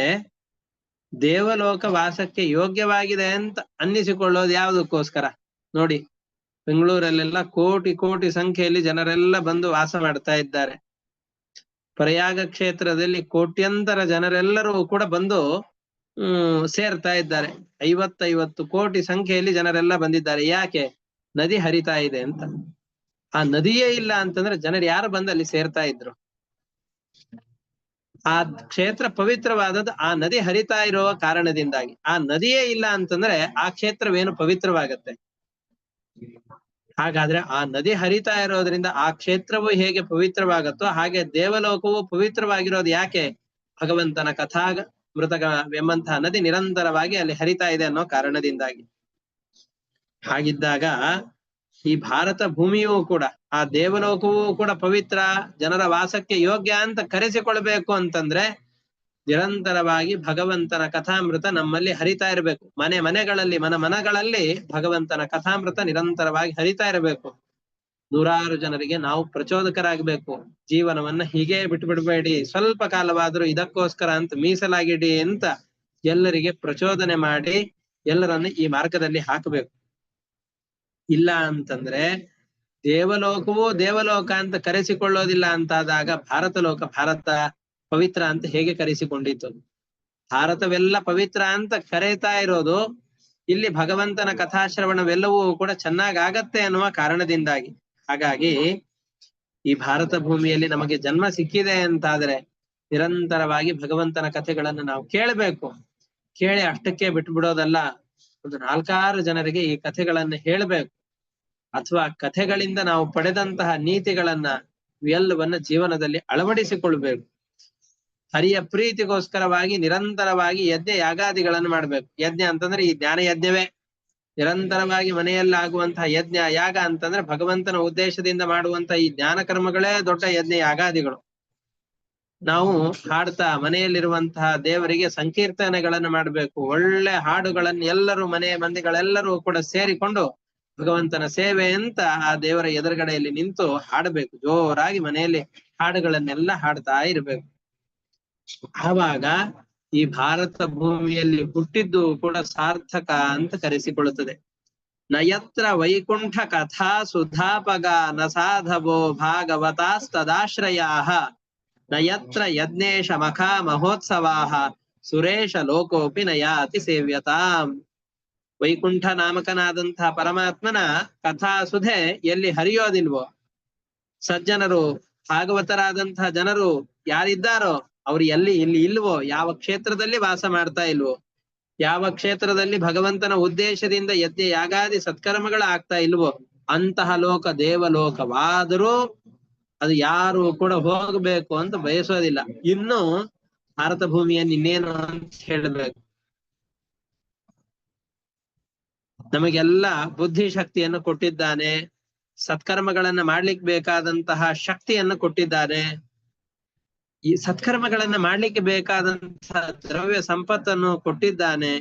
ದೇವಲೋಕ ವಾಸಕ್ಕೆ ಯೋಗ್ಯವಾಗಿದೆ ಅಂತ ಅನ್ನಿಸಿಕೊಳ್ಳೋದು ಯಾವುದಕ್ಕೋಸ್ಕರ ನೋಡಿ? ಬೆಂಗಳೂರಲ್ಲೆಲ್ಲ ಕೋಟಿ ಕೋಟಿ ಸಂಖ್ಯೆಯಲ್ಲಿ ಜನರೆಲ್ಲ ಬಂದು ವಾಸ ಮಾಡ್ತಾ ಇದ್ದಾರೆ. ಪ್ರಯಾಗ ಕ್ಷೇತ್ರದಲ್ಲಿ ಕೋಟ್ಯಂತರ ಜನರೆಲ್ಲರೂ ಕೂಡ ಬಂದು ಸೇರ್ತಾ ಇದ್ದಾರೆ. 50 ಕೋಟಿ ಸಂಖ್ಯೆಯಲ್ಲಿ ಜನರೆಲ್ಲ ಬಂದಿದ್ದಾರೆ. ಯಾಕೆ? ನದಿ ಹರಿತಾ ಇದೆ ಅಂತ. ಆ ನದಿಯೇ ಇಲ್ಲ ಅಂತಂದ್ರೆ ಜನರು ಯಾರು ಬಂದು ಅಲ್ಲಿ ಸೇರ್ತಾ ಇದ್ರು? ಆ ಕ್ಷೇತ್ರ ಪವಿತ್ರವಾದದ್ದು ಆ ನದಿ ಹರಿತಾ ಇರೋ ಕಾರಣದಿಂದಾಗಿ. ಆ ನದಿಯೇ ಇಲ್ಲ ಅಂತಂದ್ರೆ ಆ ಕ್ಷೇತ್ರವೇನು ಪವಿತ್ರವಾಗತ್ತೆ? ಹಾಗಾದ್ರೆ ಆ ನದಿ ಹರಿತಾ ಇರೋದ್ರಿಂದ ಆ ಕ್ಷೇತ್ರವು ಹೇಗೆ ಪವಿತ್ರವಾಗತ್ತೋ ಹಾಗೆ ದೇವಲೋಕವು ಪವಿತ್ರವಾಗಿರೋದು ಯಾಕೆ? ಭಗವಂತನ ಕಥಾ ಮೃತಕ ಎಂಬಂತಹ ನದಿ ನಿರಂತರವಾಗಿ ಅಲ್ಲಿ ಹರಿತಾ ಇದೆ ಅನ್ನೋ ಕಾರಣದಿಂದಾಗಿ. ಹಾಗಿದ್ದಾಗ ಈ ಭಾರತ ಭೂಮಿಯೂ ಕೂಡ, ಆ ದೇವಲೋಕವೂ ಕೂಡ ಪವಿತ್ರ, ಜನರ ವಾಸಕ್ಕೆ ಯೋಗ್ಯ ಅಂತ ಕರೆಸಿಕೊಳ್ಬೇಕು ಅಂತಂದ್ರೆ ನಿರಂತರವಾಗಿ ಭಗವಂತನ ಕಥಾಮೃತ ನಮ್ಮಲ್ಲಿ ಹರಿತಾ ಇರಬೇಕು. ಮನೆಗಳಲ್ಲಿ, ಮನಗಳಲ್ಲಿ ಭಗವಂತನ ಕಥಾಮೃತ ನಿರಂತರವಾಗಿ ಹರಿತಾ ಇರಬೇಕು. ನೂರಾರು ಜನರಿಗೆ ನಾವು ಪ್ರಚೋದಕರಾಗಬೇಕು. ಜೀವನವನ್ನ ಹೀಗೆ ಬಿಟ್ಬಿಡ್ಬೇಡಿ, ಸ್ವಲ್ಪ ಕಾಲವಾದ್ರೂ ಇದಕ್ಕೋಸ್ಕರ ಅಂತ ಮೀಸಲಾಗಿಡಿ ಅಂತ ಎಲ್ಲರಿಗೆ ಪ್ರಚೋದನೆ ಮಾಡಿ ಎಲ್ಲರನ್ನು ಈ ಮಾರ್ಗದಲ್ಲಿ ಹಾಕಬೇಕು. ಇಲ್ಲ ಅಂತಂದ್ರೆ ದೇವಲೋಕವೂ ದೇವಲೋಕ ಅಂತ ಕರೆಸಿಕೊಳ್ಳೋದಿಲ್ಲ ಅಂತಾದಾಗ ಭಾರತ ಪವಿತ್ರ ಅಂತ ಹೇಗೆ ಕರೆಸಿಕೊಂಡಿತ್ತು? ಭಾರತವೆಲ್ಲ ಪವಿತ್ರ ಅಂತ ಕರೀತಾ ಇರೋದು ಇಲ್ಲಿ ಭಗವಂತನ ಕಥಾಶ್ರವಣವೆಲ್ಲವೂ ಕೂಡ ಚೆನ್ನಾಗಾಗತ್ತೆ ಅನ್ನುವ ಕಾರಣದಿಂದಾಗಿ. ಹಾಗಾಗಿ ಈ ಭಾರತ ಭೂಮಿಯಲ್ಲಿ ನಮಗೆ ಜನ್ಮ ಸಿಕ್ಕಿದೆ ಅಂತಾದ್ರೆ ನಿರಂತರವಾಗಿ ಭಗವಂತನ ಕಥೆಗಳನ್ನು ನಾವು ಕೇಳಬೇಕು. ಕೇಳಿ ಅಷ್ಟಕ್ಕೆ ಬಿಟ್ಟು ಬಿಡೋದಲ್ಲ, ಒಂದು 4-6 ಜನರಿಗೆ ಈ ಕಥೆಗಳನ್ನ ಹೇಳಬೇಕು. ಅಥವಾ ಕಥೆಗಳಿಂದ ನಾವು ಪಡೆದಂತಹ ನೀತಿಗಳನ್ನ ಎಲ್ಲವನ್ನ ಜೀವನದಲ್ಲಿ ಅಳವಡಿಸಿಕೊಳ್ಬೇಕು. ಹರಿಯ ಪ್ರೀತಿಗೋಸ್ಕರವಾಗಿ ನಿರಂತರವಾಗಿ ಯಜ್ಞ ಯಾಗಾದಿಗಳನ್ನು ಮಾಡ್ಬೇಕು. ಯಜ್ಞ ಅಂತಂದ್ರೆ ಈ ಜ್ಞಾನ ಯಜ್ಞವೇ. ನಿರಂತರವಾಗಿ ಮನೆಯಲ್ಲಾಗುವಂತಹ ಯಜ್ಞ ಯಾಗ ಅಂತಂದ್ರೆ ಭಗವಂತನ ಉದ್ದೇಶದಿಂದ ಮಾಡುವಂತಹ ಈ ಜ್ಞಾನ ಕರ್ಮಗಳೇ ದೊಡ್ಡ ಯಜ್ಞ ಯಾಗಾದಿಗಳು. ನಾವು ಹಾಡ್ತಾ ಮನೆಯಲ್ಲಿರುವಂತಹ ದೇವರಿಗೆ ಸಂಕೀರ್ತನೆಗಳನ್ನು ಮಾಡಬೇಕು. ಒಳ್ಳೆ ಹಾಡುಗಳನ್ನು ಎಲ್ಲರೂ, ಮನೆಯ ಮಂದಿಗಳೆಲ್ಲರೂ ಕೂಡ ಸೇರಿಕೊಂಡು ಭಗವಂತನ ಸೇವೆ ಅಂತ ಆ ದೇವರ ಎದುರುಗಡೆಯಲ್ಲಿ ನಿಂತು ಹಾಡಬೇಕು. ಜೋರಾಗಿ ಮನೆಯಲ್ಲಿ ಹಾಡುಗಳನ್ನೆಲ್ಲ ಹಾಡ್ತಾ ಇರ್ಬೇಕು. ಆವಾಗ ಈ ಭಾರತ ಭೂಮಿಯಲ್ಲಿ ಹುಟ್ಟಿದ್ದು ಕೂಡ ಸಾರ್ಥಕ ಅಂತ ಕರೆಸಿಕೊಳ್ಳುತ್ತದೆ. ನಯತ್ರ ವೈಕುಂಠ ಕಥಾ ಸುಧಾಪಗ ನ ಸಾಧವೋ ಭಾಗವತಾಸ್ತದಾಶ್ರಯಾಃ ನಯತ್ರ ಯಜ್ಞೇಶ ಮಖಾ ಮಹೋತ್ಸವಾಃ ಸುರೇಶ ಲೋಕೋಪಿ ನಯಾತಿ ಸೇವ್ಯತಾಂ. ವೈಕುಂಠ ನಾಮಕನಾದಂತಹ ಪರಮಾತ್ಮನ ಕಥಾ ಸುಧೆ ಎಲ್ಲಿ ಹರಿಯೋದಿಲ್ವೋ, ಸಜ್ಜನರು ಭಾಗವತರಾದಂತಹ ಜನರು ಯಾರಿದ್ದಾರೋ ಅವ್ರು ಇಲ್ಲಿ ಇಲ್ವೋ, ಯಾವ ಕ್ಷೇತ್ರದಲ್ಲಿ ವಾಸ ಮಾಡ್ತಾ ಇಲ್ವೋ, ಯಾವ ಕ್ಷೇತ್ರದಲ್ಲಿ ಭಗವಂತನ ಉದ್ದೇಶದಿಂದ ಯಜ್ಞ ಯಾಗಾದಿ ಸತ್ಕರ್ಮಗಳ ಆಗ್ತಾ ಇಲ್ವೋ ಅಂತಹ ಲೋಕ ದೇವಲೋಕವಾದರೂ ಅದು ಯಾರು ಕೂಡ ಹೋಗ್ಬೇಕು ಅಂತ ಬಯಸೋದಿಲ್ಲ. ಇನ್ನು ಭಾರತ ಭೂಮಿಯನ್ನು ಇನ್ನೇನು ಅಂತ ಹೇಳಬೇಕು. ನಮಗೆಲ್ಲ ಬುದ್ಧಿ ಶಕ್ತಿಯನ್ನು ಕೊಟ್ಟಿದ್ದಾನೆ, ಸತ್ಕರ್ಮಗಳನ್ನ ಮಾಡ್ಲಿಕ್ಕೆ ಬೇಕಾದಂತಹ ಶಕ್ತಿಯನ್ನು ಕೊಟ್ಟಿದ್ದಾನೆ. ಈ ಸತ್ಕರ್ಮಗಳನ್ನ ಮಾಡ್ಲಿಕ್ಕೆ ಬೇಕಾದಂತಹ ದ್ರವ್ಯ ಸಂಪತ್ತನ್ನು ಕೊಟ್ಟಿದ್ದಾನೆ.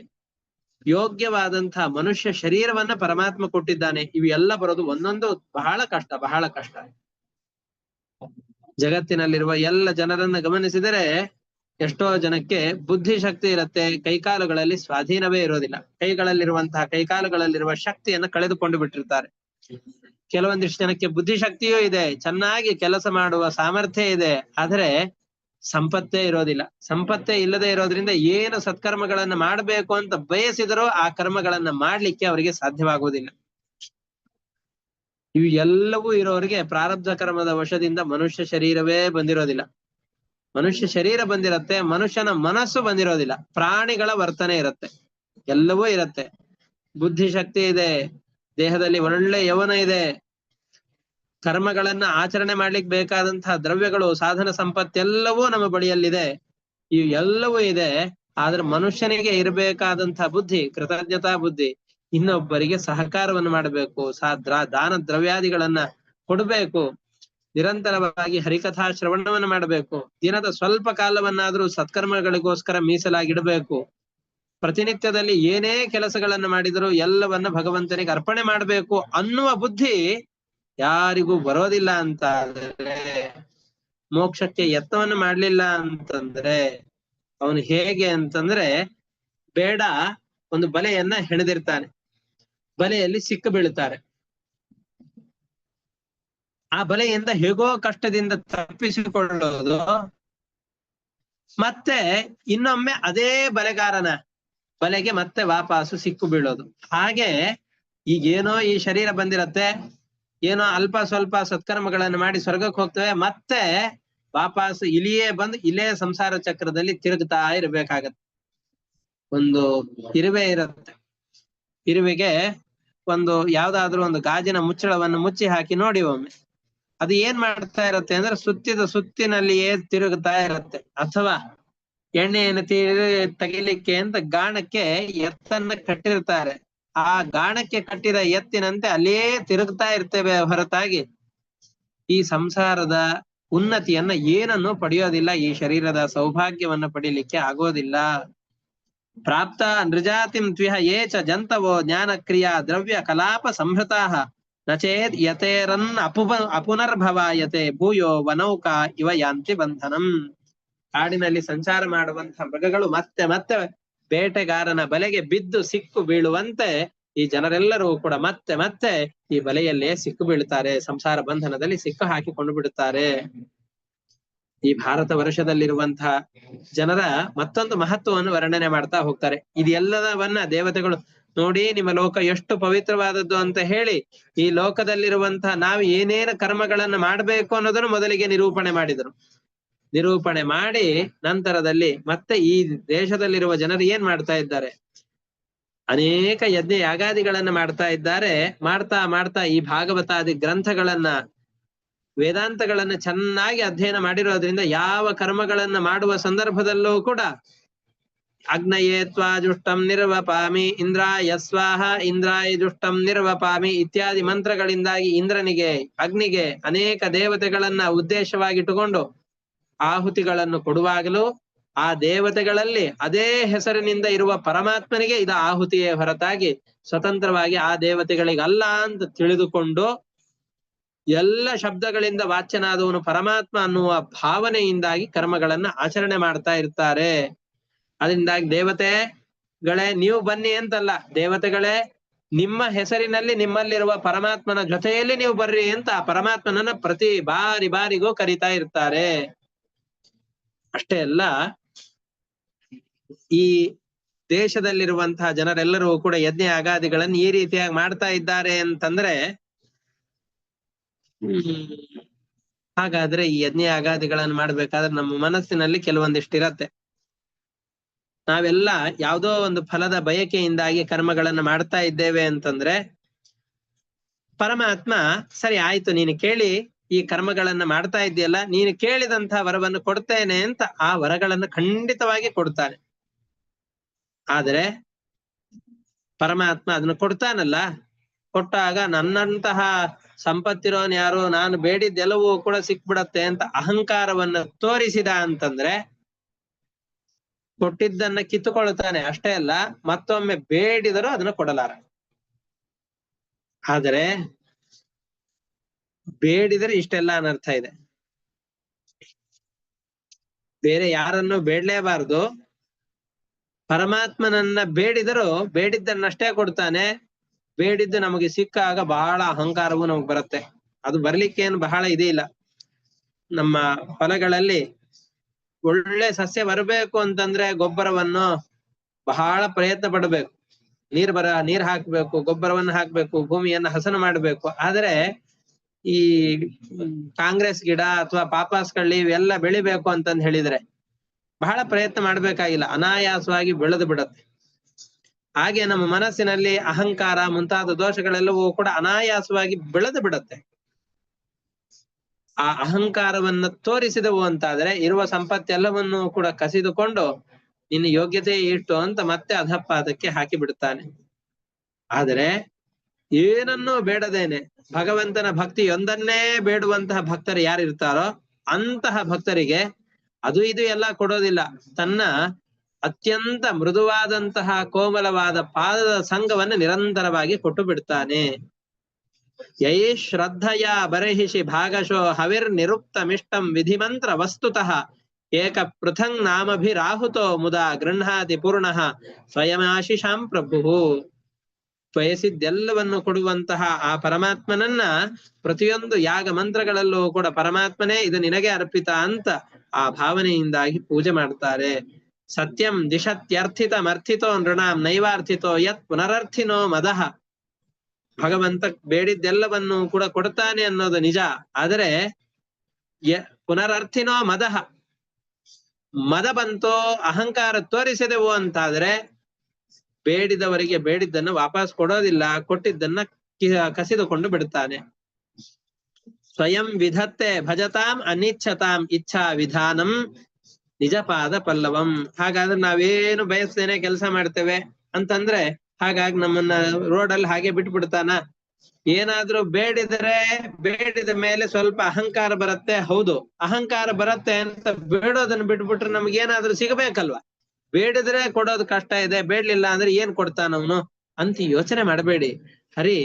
ಯೋಗ್ಯವಾದಂತಹ ಮನುಷ್ಯ ಶರೀರವನ್ನ ಪರಮಾತ್ಮ ಕೊಟ್ಟಿದ್ದಾನೆ. ಇವೆಲ್ಲ ಬರೋದು ಒಂದೊಂದು ಬಹಳ ಕಷ್ಟ. ಜಗತ್ತಿನಲ್ಲಿರುವ ಎಲ್ಲ ಜನರನ್ನ ಗಮನಿಸಿದರೆ ಎಷ್ಟೋ ಜನಕ್ಕೆ ಬುದ್ಧಿ ಶಕ್ತಿ ಇರುತ್ತೆ, ಕೈಕಾಲುಗಳಲ್ಲಿ ಸ್ವಾಧೀನವೇ ಇರೋದಿಲ್ಲ. ಕೈಕಾಲುಗಳಲ್ಲಿರುವ ಶಕ್ತಿಯನ್ನ ಕಳೆದುಕೊಂಡು ಬಿಟ್ಟಿರ್ತಾರೆ. ಕೆಲವೊಂದಿಷ್ಟು ಜನಕ್ಕೆ ಬುದ್ಧಿಶಕ್ತಿಯೂ ಇದೆ, ಚೆನ್ನಾಗಿ ಕೆಲಸ ಮಾಡುವ ಸಾಮರ್ಥ್ಯ ಇದೆ, ಆದ್ರೆ ಸಂಪತ್ತೇ ಇರೋದಿಲ್ಲ. ಸಂಪತ್ತೇ ಇಲ್ಲದೆ ಇರೋದ್ರಿಂದ ಏನು ಸತ್ಕರ್ಮಗಳನ್ನ ಮಾಡಬೇಕು ಅಂತ ಬಯಸಿದರೂ ಆ ಕರ್ಮಗಳನ್ನ ಮಾಡ್ಲಿಕ್ಕೆ ಅವರಿಗೆ ಸಾಧ್ಯವಾಗುವುದಿಲ್ಲ. ಇವು ಎಲ್ಲವೂ ಇರೋರಿಗೆ ಪ್ರಾರಬ್ಧ ಕರ್ಮದ ವಶದಿಂದ ಮನುಷ್ಯ ಶರೀರವೇ ಬಂದಿರೋದಿಲ್ಲ. ಮನುಷ್ಯ ಶರೀರ ಬಂದಿರತ್ತೆ, ಮನುಷ್ಯನ ಮನಸ್ಸು ಬಂದಿರೋದಿಲ್ಲ. ಪ್ರಾಣಿಗಳ ವರ್ತನೆ ಇರತ್ತೆ, ಎಲ್ಲವೂ ಇರತ್ತೆ. ಬುದ್ಧಿಶಕ್ತಿ ಇದೆ, ದೇಹದಲ್ಲಿ ಒಳ್ಳೆ ಯೌವನ ಇದೆ, ಕರ್ಮಗಳನ್ನ ಆಚರಣೆ ಮಾಡ್ಲಿಕ್ಕೆ ಬೇಕಾದಂತಹ ದ್ರವ್ಯಗಳು, ಸಾಧನ ಸಂಪತ್ತೆಲ್ಲವೂ ನಮ್ಮ ಬಳಿಯಲ್ಲಿದೆ. ಇವು ಎಲ್ಲವೂ ಇದೆ. ಆದ್ರೆ ಮನುಷ್ಯನಿಗೆ ಇರಬೇಕಾದಂತಹ ಬುದ್ಧಿ, ಕೃತಜ್ಞತಾ ಬುದ್ಧಿ, ಇನ್ನೊಬ್ಬರಿಗೆ ಸಹಕಾರವನ್ನು ಮಾಡಬೇಕು, ದಾನ ದ್ರವ್ಯಾದಿಗಳನ್ನ ಕೊಡಬೇಕು, ನಿರಂತರವಾಗಿ ಹರಿಕಥಾ ಶ್ರವಣವನ್ನು ಮಾಡಬೇಕು, ದಿನದ ಸ್ವಲ್ಪ ಕಾಲವನ್ನಾದ್ರೂ ಸತ್ಕರ್ಮಗಳಿಗೋಸ್ಕರ ಮೀಸಲಾಗಿಡಬೇಕು. ಪ್ರತಿನಿತ್ಯದಲ್ಲಿ ಏನೇ ಕೆಲಸಗಳನ್ನ ಮಾಡಿದರೂ ಎಲ್ಲವನ್ನ ಭಗವಂತನಿಗೆ ಅರ್ಪಣೆ ಮಾಡಬೇಕು ಅನ್ನುವ ಬುದ್ಧಿ ಯಾರಿಗೂ ಬರೋದಿಲ್ಲ. ಅಂತ ಆದ್ರೆ ಮೋಕ್ಷಕ್ಕೆ ಯತ್ನವನ್ನು ಮಾಡ್ಲಿಲ್ಲ ಅಂತಂದ್ರೆ ಅವನು ಹೇಗೆ ಅಂತಂದ್ರೆ, ಬೇಡ ಒಂದು ಬಲೆಯನ್ನ ಹೆಣೆದಿರ್ತಾನೆ, ಬಲೆಯಲ್ಲಿ ಸಿಕ್ಕು ಬೀಳುತ್ತಾರೆ. ಆ ಬಲೆಯಿಂದ ಹೇಗೋ ಕಷ್ಟದಿಂದ ತಪ್ಪಿಸಿಕೊಳ್ಳೋದು, ಮತ್ತೆ ಇನ್ನೊಮ್ಮೆ ಅದೇ ಬಲೆಗಾರನ ಬಲೆಗೆ ಮತ್ತೆ ವಾಪಸ್ಸು ಸಿಕ್ಕು ಬೀಳೋದು. ಹಾಗೆ ಈಗೇನೋ ಈ ಶರೀರ ಬಂದಿರತ್ತೆ, ಏನೋ ಅಲ್ಪ ಸ್ವಲ್ಪ ಸತ್ಕರ್ಮಗಳನ್ನು ಮಾಡಿ ಸ್ವರ್ಗಕ್ಕೆ ಹೋಗ್ತೇವೆ, ಮತ್ತೆ ವಾಪಸ್ ಇಲ್ಲಿಯೇ ಬಂದು ಇಲ್ಲೇ ಸಂಸಾರ ಚಕ್ರದಲ್ಲಿ ತಿರುಗ್ತಾ ಇರ್ಬೇಕಾಗತ್ತೆ. ಒಂದು ಇರುವೆ ಇರುತ್ತೆ, ಇರುವೆಗೆ ಒಂದು ಯಾವ್ದಾದ್ರು ಒಂದು ಗಾಜಿನ ಮುಚ್ಚಳವನ್ನು ಮುಚ್ಚಿ ಹಾಕಿ ನೋಡಿ ಒಮ್ಮೆ. ಅದು ಏನ್ ಮಾಡ್ತಾ ಇರತ್ತೆ ಅಂದ್ರೆ ಸುತ್ತಿನಲ್ಲಿಯೇ ತಿರುಗುತ್ತಾ ಇರತ್ತೆ. ಅಥವಾ ಎಣ್ಣೆಯನ್ನು ತೆಗಿಲಿಕ್ಕೆ ಅಂತ ಗಾಣಕ್ಕೆ ಎತ್ತನ್ನ ಕಟ್ಟಿರ್ತಾರೆ, ಆ ಗಾಣಕ್ಕೆ ಕಟ್ಟಿದ ಎತ್ತಿನಂತೆ ಅಲ್ಲೇ ತಿರುಗ್ತಾ ಇರ್ತೇವೆ ಹೊರತಾಗಿ ಈ ಸಂಸಾರದ ಉನ್ನತಿಯನ್ನ ಏನನ್ನು ಪಡೆಯೋದಿಲ್ಲ, ಈ ಶರೀರದ ಸೌಭಾಗ್ಯವನ್ನ ಪಡೀಲಿಕ್ಕೆ ಆಗೋದಿಲ್ಲ. ಪ್ರಾಪ್ತ ನೃಜಾತಿಂ ತ್ವಿಹ ಯೇ ಚ ಜಂತವೋ ಜ್ಞಾನ ಕ್ರಿಯಾ ದ್ರವ್ಯ ಕಲಾಪ ಸಂಹೃತಾಃ ನಚೇದ್ ಯತೇರನ್ ಅಪುನರ್ಭವಾಯತೆ ಭೂಯೋ ವನೌಕಾ ಇವ ಯಾಂತಿ ಬಂಧನಂ. ಕಾಡಿನಲ್ಲಿ ಸಂಚಾರ ಮಾಡುವಂತಹ ಮೃಗಗಳು ಮತ್ತೆ ಮತ್ತೆ ಬೇಟೆಗಾರನ ಬಲೆಗೆ ಬಿದ್ದು ಸಿಕ್ಕು ಬೀಳುವಂತೆ ಈ ಜನರೆಲ್ಲರೂ ಕೂಡ ಮತ್ತೆ ಮತ್ತೆ ಈ ಬಲೆಯಲ್ಲೇ ಸಿಕ್ಕು ಬೀಳುತ್ತಾರೆ, ಸಂಸಾರ ಬಂಧನದಲ್ಲಿ ಸಿಕ್ಕು ಹಾಕಿಕೊಂಡು ಬಿಡುತ್ತಾರೆ. ಈ ಭಾರತ ವರ್ಷದಲ್ಲಿರುವಂತಹ ಜನರ ಮತ್ತೊಂದು ಮಹತ್ವವನ್ನು ವರ್ಣನೆ ಮಾಡ್ತಾ ಹೋಗ್ತಾರೆ. ಇದೆಲ್ಲವನ್ನ ದೇವತೆಗಳು ನೋಡಿ, ನಿಮ್ಮ ಲೋಕ ಎಷ್ಟು ಪವಿತ್ರವಾದದ್ದು ಅಂತ ಹೇಳಿ ಈ ಲೋಕದಲ್ಲಿರುವಂತಹ ನಾವು ಏನೇನು ಕರ್ಮಗಳನ್ನ ಮಾಡಬೇಕು ಅನ್ನೋದನ್ನು ಮೊದಲಿಗೆ ನಿರೂಪಣೆ ಮಾಡಿದರು. ನಿರೂಪಣೆ ಮಾಡಿ ನಂತರದಲ್ಲಿ ಮತ್ತೆ ಈ ದೇಶದಲ್ಲಿರುವ ಜನರು ಏನ್ ಮಾಡ್ತಾ ಇದ್ದಾರೆ, ಅನೇಕ ಯಜ್ಞ ಯಾಗಾದಿಗಳನ್ನ ಮಾಡ್ತಾ ಇದ್ದಾರೆ. ಮಾಡ್ತಾ ಈ ಭಾಗವತಾದಿ ಗ್ರಂಥಗಳನ್ನ, ವೇದಾಂತಗಳನ್ನ ಚೆನ್ನಾಗಿ ಅಧ್ಯಯನ ಮಾಡಿರೋದ್ರಿಂದ ಯಾವ ಕರ್ಮಗಳನ್ನ ಮಾಡುವ ಸಂದರ್ಭದಲ್ಲೂ ಕೂಡ ಅಗ್ನಯೇ ತ್ವಾಜುಷ್ಟಂ ನಿರ್ವಪಾಮಿ ಇಂದ್ರಾಯ ಸ್ವಾಹ ಇಂದ್ರಾಯ ಜುಷ್ಟಂ ನಿರ್ವಪಾಮಿ ಇತ್ಯಾದಿ ಮಂತ್ರಗಳಿಂದಾಗಿ ಇಂದ್ರನಿಗೆ, ಅಗ್ನಿಗೆ, ಅನೇಕ ದೇವತೆಗಳನ್ನ ಉದ್ದೇಶವಾಗಿಟ್ಟುಕೊಂಡು ಆಹುತಿಗಳನ್ನು ಕೊಡುವಾಗಲೂ ಆ ದೇವತೆಗಳಲ್ಲಿ ಅದೇ ಹೆಸರಿನಿಂದ ಇರುವ ಪರಮಾತ್ಮನಿಗೆ ಇದು ಆಹುತಿಯೇ ಹೊರತಾಗಿ ಸ್ವತಂತ್ರವಾಗಿ ಆ ದೇವತೆಗಳಿಗಲ್ಲ ಅಂತ ತಿಳಿದುಕೊಂಡು ಎಲ್ಲ ಶಬ್ದಗಳಿಂದ ವಾಚ್ಯನಾದವನು ಪರಮಾತ್ಮ ಅನ್ನುವ ಭಾವನೆಯಿಂದಾಗಿ ಕರ್ಮಗಳನ್ನ ಆಚರಣೆ ಮಾಡ್ತಾ ಇರ್ತಾರೆ. ಅದರಿಂದಾಗಿ ದೇವತೆಗಳೇ ನೀವು ಬನ್ನಿ ಅಂತಲ್ಲ, ದೇವತೆಗಳೇ ನಿಮ್ಮ ಹೆಸರಿನಲ್ಲಿ ನಿಮ್ಮಲ್ಲಿರುವ ಪರಮಾತ್ಮನ ಜೊತೆಯಲ್ಲಿ ನೀವು ಬರ್ರಿ ಅಂತ ಆ ಪರಮಾತ್ಮನನ್ನ ಪ್ರತಿ ಬಾರಿಗೂ ಕರೀತಾ ಇರ್ತಾರೆ. ಅಷ್ಟೇ ಅಲ್ಲ, ಈ ದೇಶದಲ್ಲಿರುವಂತಹ ಜನರೆಲ್ಲರೂ ಕೂಡ ಯಜ್ಞ ಯಾಗಾದಿಗಳನ್ನು ಈ ರೀತಿಯಾಗಿ ಮಾಡ್ತಾ ಇದ್ದಾರೆ ಅಂತಂದ್ರೆ, ಹಾಗಾದ್ರೆ ಈ ಯಜ್ಞ ಯಾಗಾದಿಗಳನ್ನು ಮಾಡ್ಬೇಕಾದ್ರೆ ನಮ್ಮ ಮನಸ್ಸಿನಲ್ಲಿ ಕೆಲವೊಂದಿಷ್ಟಿರತ್ತೆ. ನಾವೆಲ್ಲ ಯಾವುದೋ ಒಂದು ಫಲದ ಬಯಕೆಯಿಂದಾಗಿ ಕರ್ಮಗಳನ್ನ ಮಾಡ್ತಾ ಇದ್ದೇವೆ ಅಂತಂದ್ರೆ ಪರಮಾತ್ಮ ಸರಿ ಆಯ್ತು, ನೀನು ಕೇಳಿ ಈ ಕರ್ಮಗಳನ್ನ ಮಾಡ್ತಾ ಇದ್ದೀಯಲ್ಲ, ನೀನು ಕೇಳಿದಂತ ವರವನ್ನು ಕೊಡ್ತೇನೆ ಅಂತ ಆ ವರಗಳನ್ನು ಖಂಡಿತವಾಗಿ ಕೊಡ್ತಾನೆ. ಆದರೆ ಪರಮಾತ್ಮ ಅದನ್ನು ಕೊಡ್ತಾನಲ್ಲ, ಕೊಟ್ಟಾಗ ನನ್ನಂತಹ ಸಂಪತ್ತಿರೋನ್ ಯಾರು, ನಾನು ಬೇಡಿದ್ದೆಲ್ಲವೂ ಕೂಡ ಸಿಕ್ಬಿಡತ್ತೆ ಅಂತ ಅಹಂಕಾರವನ್ನ ತೋರಿಸಿದ ಅಂತಂದ್ರೆ ಕೊಟ್ಟಿದ್ದನ್ನ ಕಿತ್ತುಕೊಳ್ತಾನೆ. ಅಷ್ಟೇ ಅಲ್ಲ, ಮತ್ತೊಮ್ಮೆ ಬೇಡಿದರೂ ಅದನ್ನ ಕೊಡಲಾರ. ಆದರೆ ಬೇಡಿದರೆ ಇಷ್ಟೆಲ್ಲ ಅನರ್ಥ ಇದೆ. ಬೇರೆ ಯಾರನ್ನು ಬೇಡಲೇಬಾರದು, ಪರಮಾತ್ಮನನ್ನ ಬೇಡಿದರೂ ಬೇಡಿದ್ದನ್ನಷ್ಟೇ ಕೊಡ್ತಾನೆ. ಬೇಡಿದ್ದು ನಮಗೆ ಸಿಕ್ಕಾಗ ಬಹಳ ಅಹಂಕಾರವು ನಮಗ್ ಬರುತ್ತೆ. ಅದು ಬರ್ಲಿಕ್ಕೇನು ಬಹಳ ಇದೆ ಇಲ್ಲ. ನಮ್ಮ ಹೊಲಗಳಲ್ಲಿ ಒಳ್ಳೆ ಸಸ್ಯ ಬರಬೇಕು ಅಂತಂದ್ರೆ ಗೊಬ್ಬರವನ್ನು ಬಹಳ ಪ್ರಯತ್ನ ಪಡಬೇಕು. ನೀರ್ ಹಾಕ್ಬೇಕು, ಗೊಬ್ಬರವನ್ನು ಹಾಕ್ಬೇಕು, ಭೂಮಿಯನ್ನ ಹಸನು ಮಾಡ್ಬೇಕು. ಆದ್ರೆ ಈ ಕಾಂಗ್ರೆಸ್ ಗಿಡ ಅಥವಾ ಪಾಪಾಸ್ ಕಳ್ಳಿ ಇವೆಲ್ಲ ಬೆಳಿಬೇಕು ಅಂತಂದ್ ಹೇಳಿದ್ರೆ ಬಹಳ ಪ್ರಯತ್ನ ಮಾಡ್ಬೇಕಾಗಿಲ್ಲ, ಅನಾಯಾಸವಾಗಿ ಬೆಳೆದು ಬಿಡತ್ತೆ. ಹಾಗೆ ನಮ್ಮ ಮನಸ್ಸಿನಲ್ಲಿ ಅಹಂಕಾರ ಮುಂತಾದ ದೋಷಗಳೆಲ್ಲವೂ ಕೂಡ ಅನಾಯಾಸವಾಗಿ ಬೆಳೆದು ಬಿಡತ್ತೆ. ಆ ಅಹಂಕಾರವನ್ನ ತೋರಿಸಿದವು ಅಂತಾದ್ರೆ ಇರುವ ಸಂಪತ್ತೆಲ್ಲವನ್ನೂ ಕೂಡ ಕಸಿದುಕೊಂಡು ನಿನ್ನ ಯೋಗ್ಯತೆ ಇಟ್ಟು ಅಂತ ಮತ್ತೆ ಅಧಪಾದಕ್ಕೆ ಹಾಕಿ ಬಿಡುತ್ತಾನೆ. ಆದರೆ ಏನನ್ನೂ ಬೇಡದೇನೆ ಭಗವಂತನ ಭಕ್ತಿಯೊಂದನ್ನೇ ಬೇಡುವಂತಹ ಭಕ್ತರು ಯಾರಿರ್ತಾರೋ ಅಂತಹ ಭಕ್ತರಿಗೆ ಅದು ಇದು ಎಲ್ಲ ಕೊಡೋದಿಲ್ಲ, ತನ್ನ ಅತ್ಯಂತ ಮೃದುವಾದಂತಹ ಕೋಮಲವಾದ ಪಾದದ ಸಂಘವನ್ನು ನಿರಂತರವಾಗಿ ಕೊಟ್ಟು ಬಿಡ್ತಾನೆ. ಯೈ ಶ್ರದ್ಧಯ ಬರಹಿಷಿ ಭಾಗಶೋ ಹವಿರ್ ನಿರುಕ್ತಮಿಷ್ಟಂ ವಿಧಿಮಂತ್ರ ವಸ್ತುತಃ ಏಕ ಪೃಥಂಗ್ ನಾಮಭಿರಾಹುತೋ ಮುದಾ ಗೃಹಾತಿ ಪೂರ್ಣಃ ಸ್ವಯಮಾಶಿಷಾಂ ಪ್ರಭು. ಬಯಸಿದ್ದೆಲ್ಲವನ್ನು ಕೊಡುವಂತಹ ಆ ಪರಮಾತ್ಮನನ್ನ ಪ್ರತಿಯೊಂದು ಯಾಗ ಮಂತ್ರಗಳಲ್ಲೂ ಕೂಡ ಪರಮಾತ್ಮನೇ ಇದು ನಿನಗೆ ಅರ್ಪಿತ ಅಂತ ಆ ಭಾವನೆಯಿಂದಾಗಿ ಪೂಜೆ ಮಾಡ್ತಾರೆ. ಸತ್ಯಂ ದಿಶತ್ಯರ್ಥಿತ ಮರ್ಥಿತೋ ನೃಣಾಂ ನೈವಾರ್ಥಿತೋ ಯತ್ ಪುನರರ್ಥಿನೋ ಮದಃ. ಭಗವಂತ ಬೇಡಿದ್ದೆಲ್ಲವನ್ನು ಕೂಡ ಕೊಡ್ತಾನೆ ಅನ್ನೋದು ನಿಜ. ಆದರೆ ಪುನರರ್ಥಿನೋ ಮದಃ, ಮದ ಬಂತೋ ಅಹಂಕಾರ ತೋರಿಸಿದೆವು ಅಂತಾದ್ರೆ ಬೇಡಿದವರಿಗೆ ಬೇಡಿದ್ದನ್ನು ವಾಪಸ್ ಕೊಡೋದಿಲ್ಲ, ಕೊಟ್ಟಿದ್ದನ್ನ ಕಸಿದುಕೊಂಡು ಬಿಡ್ತಾನೆ. ಸ್ವಯಂ ವಿಧತ್ತೆ ಭಜತಾಂ ಅನಿಚ್ಛತಾಂ ಇಚ್ಛಾ ವಿಧಾನಂ ನಿಜಪಾದ ಪಲ್ಲವಂ. ಹಾಗಾದ್ರೆ ನಾವೇನು ಬಯಸ್ತೇನೆ ಕೆಲಸ ಮಾಡ್ತೇವೆ ಅಂತಂದ್ರೆ ಹಾಗಾಗಿ ನಮ್ಮನ್ನ ರೋಡಲ್ಲಿ ಹಾಗೆ ಬಿಟ್ಬಿಡ್ತಾನ. ಏನಾದ್ರೂ ಬೇಡಿದ ಮೇಲೆ ಸ್ವಲ್ಪ ಅಹಂಕಾರ ಬರುತ್ತೆ. ಹೌದು, ಅಹಂಕಾರ ಬರುತ್ತೆ ಅಂತ ಬೇಡೋದನ್ನ ಬಿಟ್ಬಿಟ್ರೆ ನಮ್ಗೇನಾದ್ರೂ ಸಿಗಬೇಕಲ್ವಾ. ಬೇಡಿದ್ರೆ ಕೊಡೋದು ಕಷ್ಟ ಇದೆ, ಬೇಡ್ಲಿಲ್ಲ ಅಂದ್ರೆ ಏನ್ ಕೊಡ್ತಾನವನು ಅಂತ ಯೋಚನೆ ಮಾಡಬೇಡಿ. ಹರಿ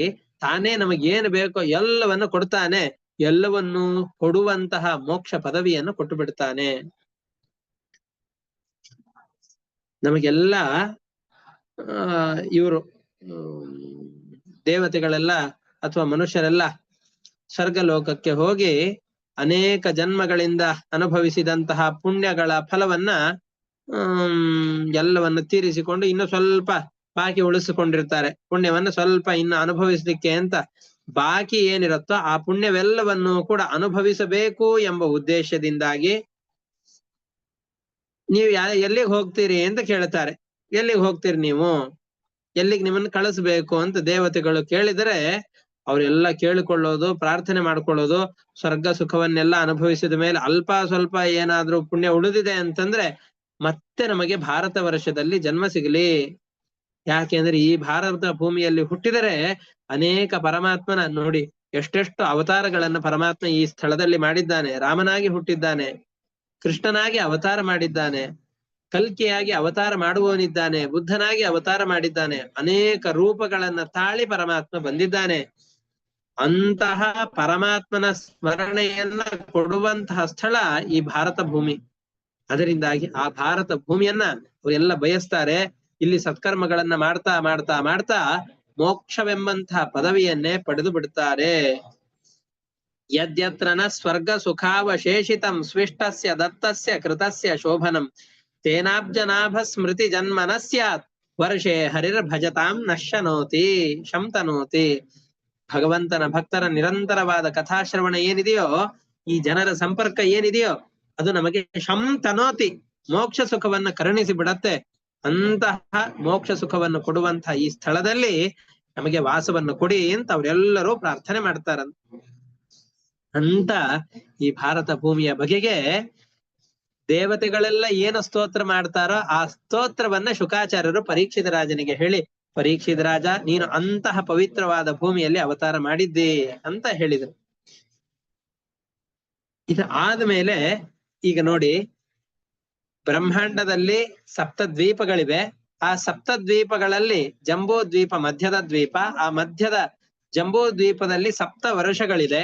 ತಾನೇ ನಮಗೇನು ಬೇಕೋ ಎಲ್ಲವನ್ನು ಕೊಡ್ತಾನೆ. ಎಲ್ಲವನ್ನು ಕೊಡುವಂತಹ ಮೋಕ್ಷ ಪದವಿಯನ್ನು ಕೊಟ್ಟು ಬಿಡ್ತಾನೆ. ನಮಗೆಲ್ಲ ಇವರು ದೇವತೆಗಳೆಲ್ಲ ಅಥವಾ ಮನುಷ್ಯರೆಲ್ಲ ಸ್ವರ್ಗ ಲೋಕಕ್ಕೆ ಹೋಗಿ ಅನೇಕ ಜನ್ಮಗಳಿಂದ ಅನುಭವಿಸಿದಂತಹ ಪುಣ್ಯಗಳ ಫಲವನ್ನ ಎಲ್ಲವನ್ನು ತೀರಿಸಿಕೊಂಡು ಇನ್ನು ಸ್ವಲ್ಪ ಬಾಕಿ ಉಳಿಸಿಕೊಂಡಿರ್ತಾರೆ. ಪುಣ್ಯವನ್ನ ಸ್ವಲ್ಪ ಇನ್ನು ಅನುಭವಿಸ್ಲಿಕ್ಕೆ ಅಂತ ಬಾಕಿ ಏನಿರುತ್ತೋ ಆ ಪುಣ್ಯವೆಲ್ಲವನ್ನು ಕೂಡ ಅನುಭವಿಸಬೇಕು ಎಂಬ ಉದ್ದೇಶದಿಂದಾಗಿ ನೀವು ಎಲ್ಲಿಗೆ ಹೋಗ್ತೀರಿ ಅಂತ ಕೇಳ್ತಾರೆ. ಎಲ್ಲಿಗೆ ಹೋಗ್ತೀರಿ ನೀವು, ಎಲ್ಲಿಗೆ ನಿಮ್ಮನ್ನು ಕಳಿಸ್ಬೇಕು ಅಂತ ದೇವತೆಗಳು ಕೇಳಿದರೆ ಅವರೆಲ್ಲ ಕೇಳಿಕೊಳ್ಳೋದು, ಪ್ರಾರ್ಥನೆ ಮಾಡ್ಕೊಳ್ಳೋದು, ಸ್ವರ್ಗ ಸುಖವನ್ನೆಲ್ಲ ಅನುಭವಿಸಿದ ಮೇಲೆ ಅಲ್ಪ ಸ್ವಲ್ಪ ಏನಾದ್ರೂ ಪುಣ್ಯ ಉಳಿದಿದೆ ಅಂತಂದ್ರೆ ಮತ್ತೆ ನಮಗೆ ಭಾರತ ವರ್ಷದಲ್ಲಿ ಜನ್ಮ ಸಿಗಲಿ. ಯಾಕೆಂದ್ರೆ ಈ ಭಾರತ ಭೂಮಿಯಲ್ಲಿ ಹುಟ್ಟಿದರೆ ಅನೇಕ ಪರಮಾತ್ಮನ ನೋಡಿ ಎಷ್ಟೆಷ್ಟು ಅವತಾರಗಳನ್ನ ಪರಮಾತ್ಮ ಈ ಸ್ಥಳದಲ್ಲಿ ಮಾಡಿದ್ದಾನೆ. ರಾಮನಾಗಿ ಹುಟ್ಟಿದ್ದಾನೆ, ಕೃಷ್ಣನಾಗಿ ಅವತಾರ ಮಾಡಿದ್ದಾನೆ, ಕಲ್ಕಿಯಾಗಿ ಅವತಾರ ಮಾಡುವವನಿದ್ದಾನೆ, ಬುದ್ಧನಾಗಿ ಅವತಾರ ಮಾಡಿದ್ದಾನೆ, ಅನೇಕ ರೂಪಗಳನ್ನ ತಾಳಿ ಪರಮಾತ್ಮ ಬಂದಿದ್ದಾನೆ. ಅಂತಹ ಪರಮಾತ್ಮನ ಸ್ಮರಣೆಯನ್ನ ಕೊಡುವಂತಹ ಸ್ಥಳ ಈ ಭಾರತ ಭೂಮಿ. ಅದರಿಂದಾಗಿ ಆ ಭಾರತ ಭೂಮಿಯನ್ನ ಅವರೆಲ್ಲ ಬಯಸ್ತಾರೆ. ಇಲ್ಲಿ ಸತ್ಕರ್ಮಗಳನ್ನ ಮಾಡ್ತಾ ಮಾಡ್ತಾ ಮಾಡ್ತಾ ಮೋಕ್ಷವೆಂಬಂತಹ ಪದವಿಯನ್ನೇ ಪಡೆದು ಬಿಡ್ತಾರೆ. ಯದ್ಯತ್ರನ ಸ್ವರ್ಗ ಸುಖಾವಶೇಷಿತಂ ಸ್ವಿಷ್ಟಸ್ಯ ದತ್ತಸ್ಯ ಕೃತಸ್ಯ ಶೋಭನಂ ತೇನಾಬ್ಜನಾಭ ಸ್ಮೃತಿ ಜನ್ಮನ ಸ್ಯಾತ್ ವರ್ಷೇ ಹರಿರ್ ಭಜತಾಂ ನಶ್ಯನೋತಿ ಶಂತನೋತಿ. ಭಗವಂತನ ಭಕ್ತರ ನಿರಂತರವಾದ ಕಥಾಶ್ರವಣ ಏನಿದೆಯೋ, ಈ ಜನರ ಸಂಪರ್ಕ ಏನಿದೆಯೋ ಅದು ನಮಗೆ ಶಂತನೋತಿ, ಮೋಕ್ಷ ಸುಖವನ್ನ ಕರುಣಿಸಿ ಬಿಡತ್ತೆ. ಅಂತಹ ಮೋಕ್ಷ ಸುಖವನ್ನು ಕೊಡುವಂತಹ ಈ ಸ್ಥಳದಲ್ಲಿ ನಮಗೆ ವಾಸವನ್ನು ಕೊಡಿ ಅಂತ ಅವರೆಲ್ಲರೂ ಪ್ರಾರ್ಥನೆ ಮಾಡ್ತಾರಂತ. ಅಂತ ಈ ಭಾರತ ಭೂಮಿಯ ಬಗೆಗೆ ದೇವತೆಗಳೆಲ್ಲ ಏನು ಸ್ತೋತ್ರ ಮಾಡ್ತಾರೋ ಆ ಸ್ತೋತ್ರವನ್ನ ಶುಕಾಚಾರ್ಯರು ಪರೀಕ್ಷಿತ ರಾಜನಿಗೆ ಹೇಳಿ, ಪರೀಕ್ಷಿತ ರಾಜ ನೀನು ಅಂತಹ ಪವಿತ್ರವಾದ ಭೂಮಿಯಲ್ಲಿ ಅವತಾರ ಮಾಡಿದ್ದಿ ಅಂತ ಹೇಳಿದರು. ಇದು ಆದ್ಮೇಲೆ ಈಗ ನೋಡಿ, ಬ್ರಹ್ಮಾಂಡದಲ್ಲಿ ಸಪ್ತ ದ್ವೀಪಗಳಿವೆ. ಆ ಸಪ್ತ ದ್ವೀಪಗಳಲ್ಲಿ ಜಂಬೂ ದ್ವೀಪ ಮಧ್ಯದ ದ್ವೀಪ. ಆ ಮಧ್ಯದ ಜಂಬೂ ದ್ವೀಪದಲ್ಲಿ ಸಪ್ತ ವರ್ಷಗಳಿದೆ.